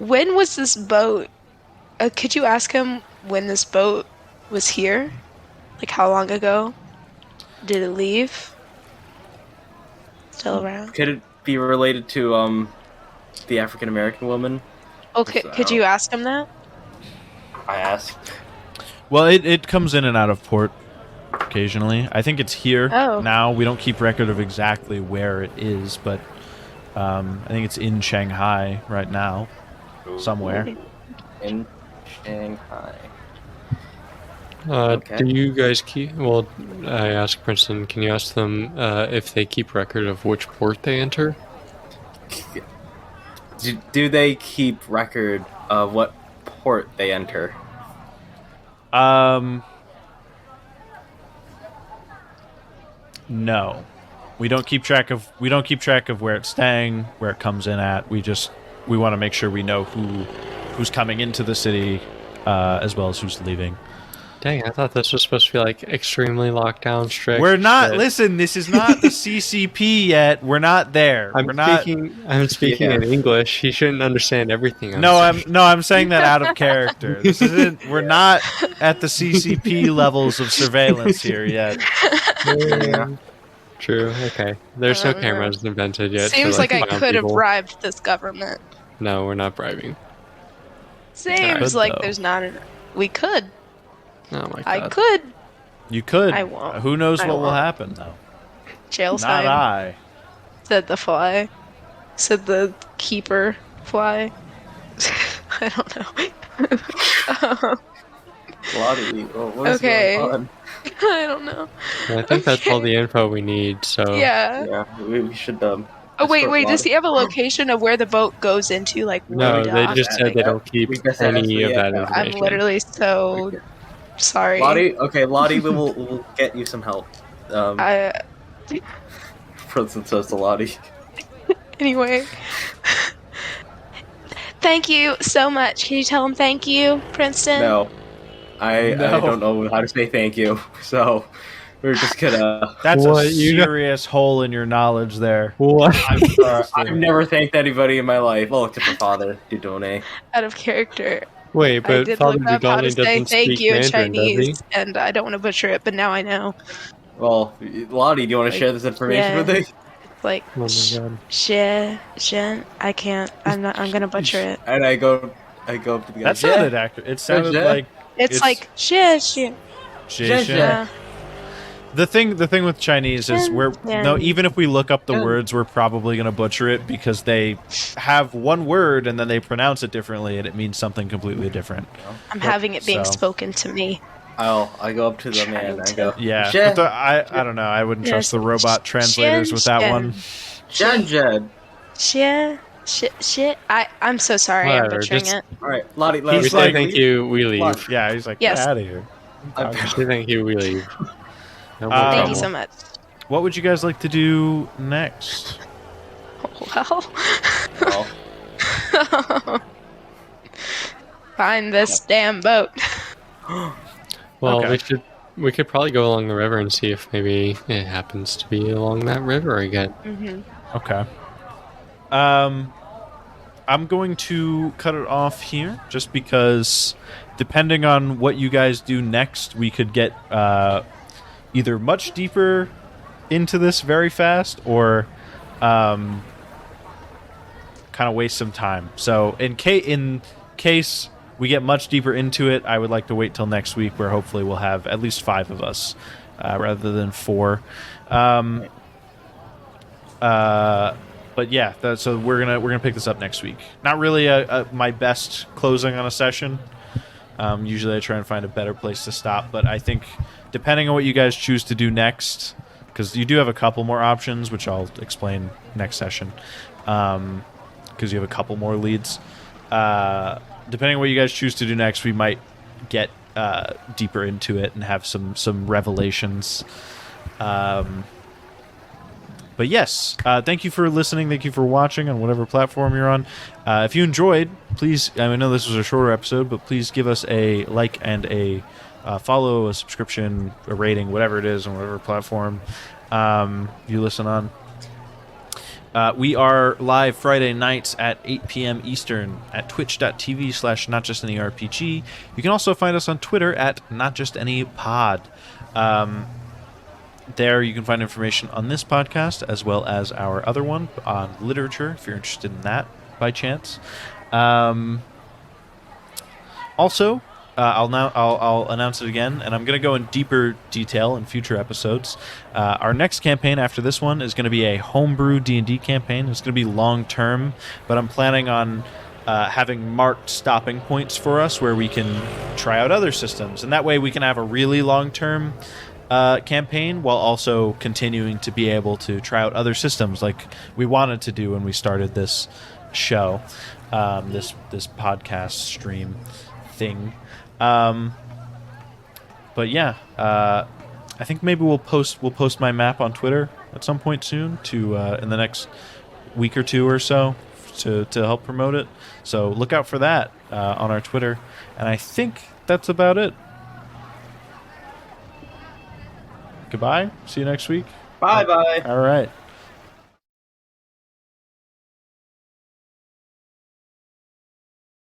When was this boat? Could you ask him when this boat was here? Like how long ago? Did it leave? Still around? Could it be related to the African American woman? Okay, could you ask him that? I asked. Well, it comes in and out of port occasionally. I think it's here Oh. now. We don't keep record of exactly where it is, but I think it's in Shanghai right now, somewhere. In Shanghai. Do you guys keep... Well, I asked Princeton, can you ask them if they keep record of which port they enter? Do they keep record of what port they enter? No. We don't keep track of where it's staying, where it comes in at. We want to make sure we know who's coming into the city as well as who's leaving. Dang, I thought this was supposed to be like extremely locked down, strict. We're not. Listen, this is not the CCP yet. We're not there. I'm speaking in English. He shouldn't understand everything. I'm saying that out of character. This isn't. We're not at the CCP levels of surveillance here yet. Yeah. True. Okay. There's no cameras invented yet. Seems to, like I find could have people. bribed this government. No, we're not bribing. Seems Could, like though. there's not. We could. Oh my god. I could. You could. I won't. Who knows I what will won't. happen though? Jail Not time. I. Said the fly. Said the keeper fly. I don't know. Lottie, what is Okay. going on? I don't know. I think that's all the info we need. So Yeah. Yeah, we should Oh wait, escort does Lottie. he have a location of where the boat goes into? Like no, where they dock? just said they don't keep We guess any of that yeah. information. I'm literally so sorry. Lottie, we'll get you some help. I Princeton says to Lottie. anyway. Thank you so much. Can you tell him thank you, Princeton? No. I No. don't know how to say thank you, so we're just gonna... That's What, a you know- serious hole in your knowledge there. What? I've never thanked anybody in my life. Oh, except for Father Dudone. Out of character. Wait, I but did Father look up how to Dudone say doesn't thank speak you in Mandarin, does he? Chinese, and I don't want to butcher it, but now I know. Well, Lottie, do you want to share this information yeah. with me? It's like, Oh my god. Shen, I can't. I'm gonna butcher it. And I go up to the guy. That sounded accurate. It sounded Yeah. like It's like, Shen. Yeah. The thing with Chinese is Yeah. even if we look up the words, we're probably gonna butcher it because they have one word and then they pronounce it differently and it means something completely different. I'm having it being So- spoken to me. I go up to the man. I go. Yeah, "Shen, but I don't know. I wouldn't trust the robot translators with that one. Shen. Shit. I'm so sorry. I'm Whatever, butchering just- it. All right, Lottie. We He's say like- thank you, we leave. Lottie. Yeah, he's like, Yes. get out of here. We say thank you, we leave. No more Thank Thank you trouble. so much. What would you guys like to do next? Well, Well, find this damn boat. Well, Okay. we could probably go along the river and see if maybe it happens to be along that river again. Mm-hmm. Okay. I'm going to cut it off here just because depending on what you guys do next, we could get either much deeper into this very fast or kind of waste some time. So in case we get much deeper into it, I would like to wait till next week, where hopefully we'll have at least 5 of us rather than 4. But yeah, so we're gonna pick this up next week. Not really my best closing on a session. Usually I try and find a better place to stop, but I think depending on what you guys choose to do next, because you do have a couple more options, which I'll explain next session, because you have a couple more leads. Depending on what you guys choose to do next, we might get deeper into it and have some revelations. But yes, thank you for listening. Thank you for watching on whatever platform you're on. If you enjoyed, please, I know this was a shorter episode, but please give us a like and a follow, a subscription, a rating, whatever it is on whatever platform you listen on. We are live Friday nights at 8 p.m. Eastern at twitch.tv/notjustanyrpg. You can also find us on Twitter at notjustanypod. There you can find information on this podcast as well as our other one on literature, if you're interested in that by chance. Also, I'll announce it again, and I'm going to go in deeper detail in future episodes. Our next campaign after this one is going to be a homebrew D&D campaign. It's going to be long-term, but I'm planning on having marked stopping points for us where we can try out other systems, and that way we can have a really long-term campaign while also continuing to be able to try out other systems like we wanted to do when we started this show, this podcast stream thing. But yeah, I think maybe we'll post my map on Twitter at some point soon to in the next week or two or so to help promote it. So look out for that on our Twitter. And I think that's about it. Goodbye. See you next week. Bye. All right.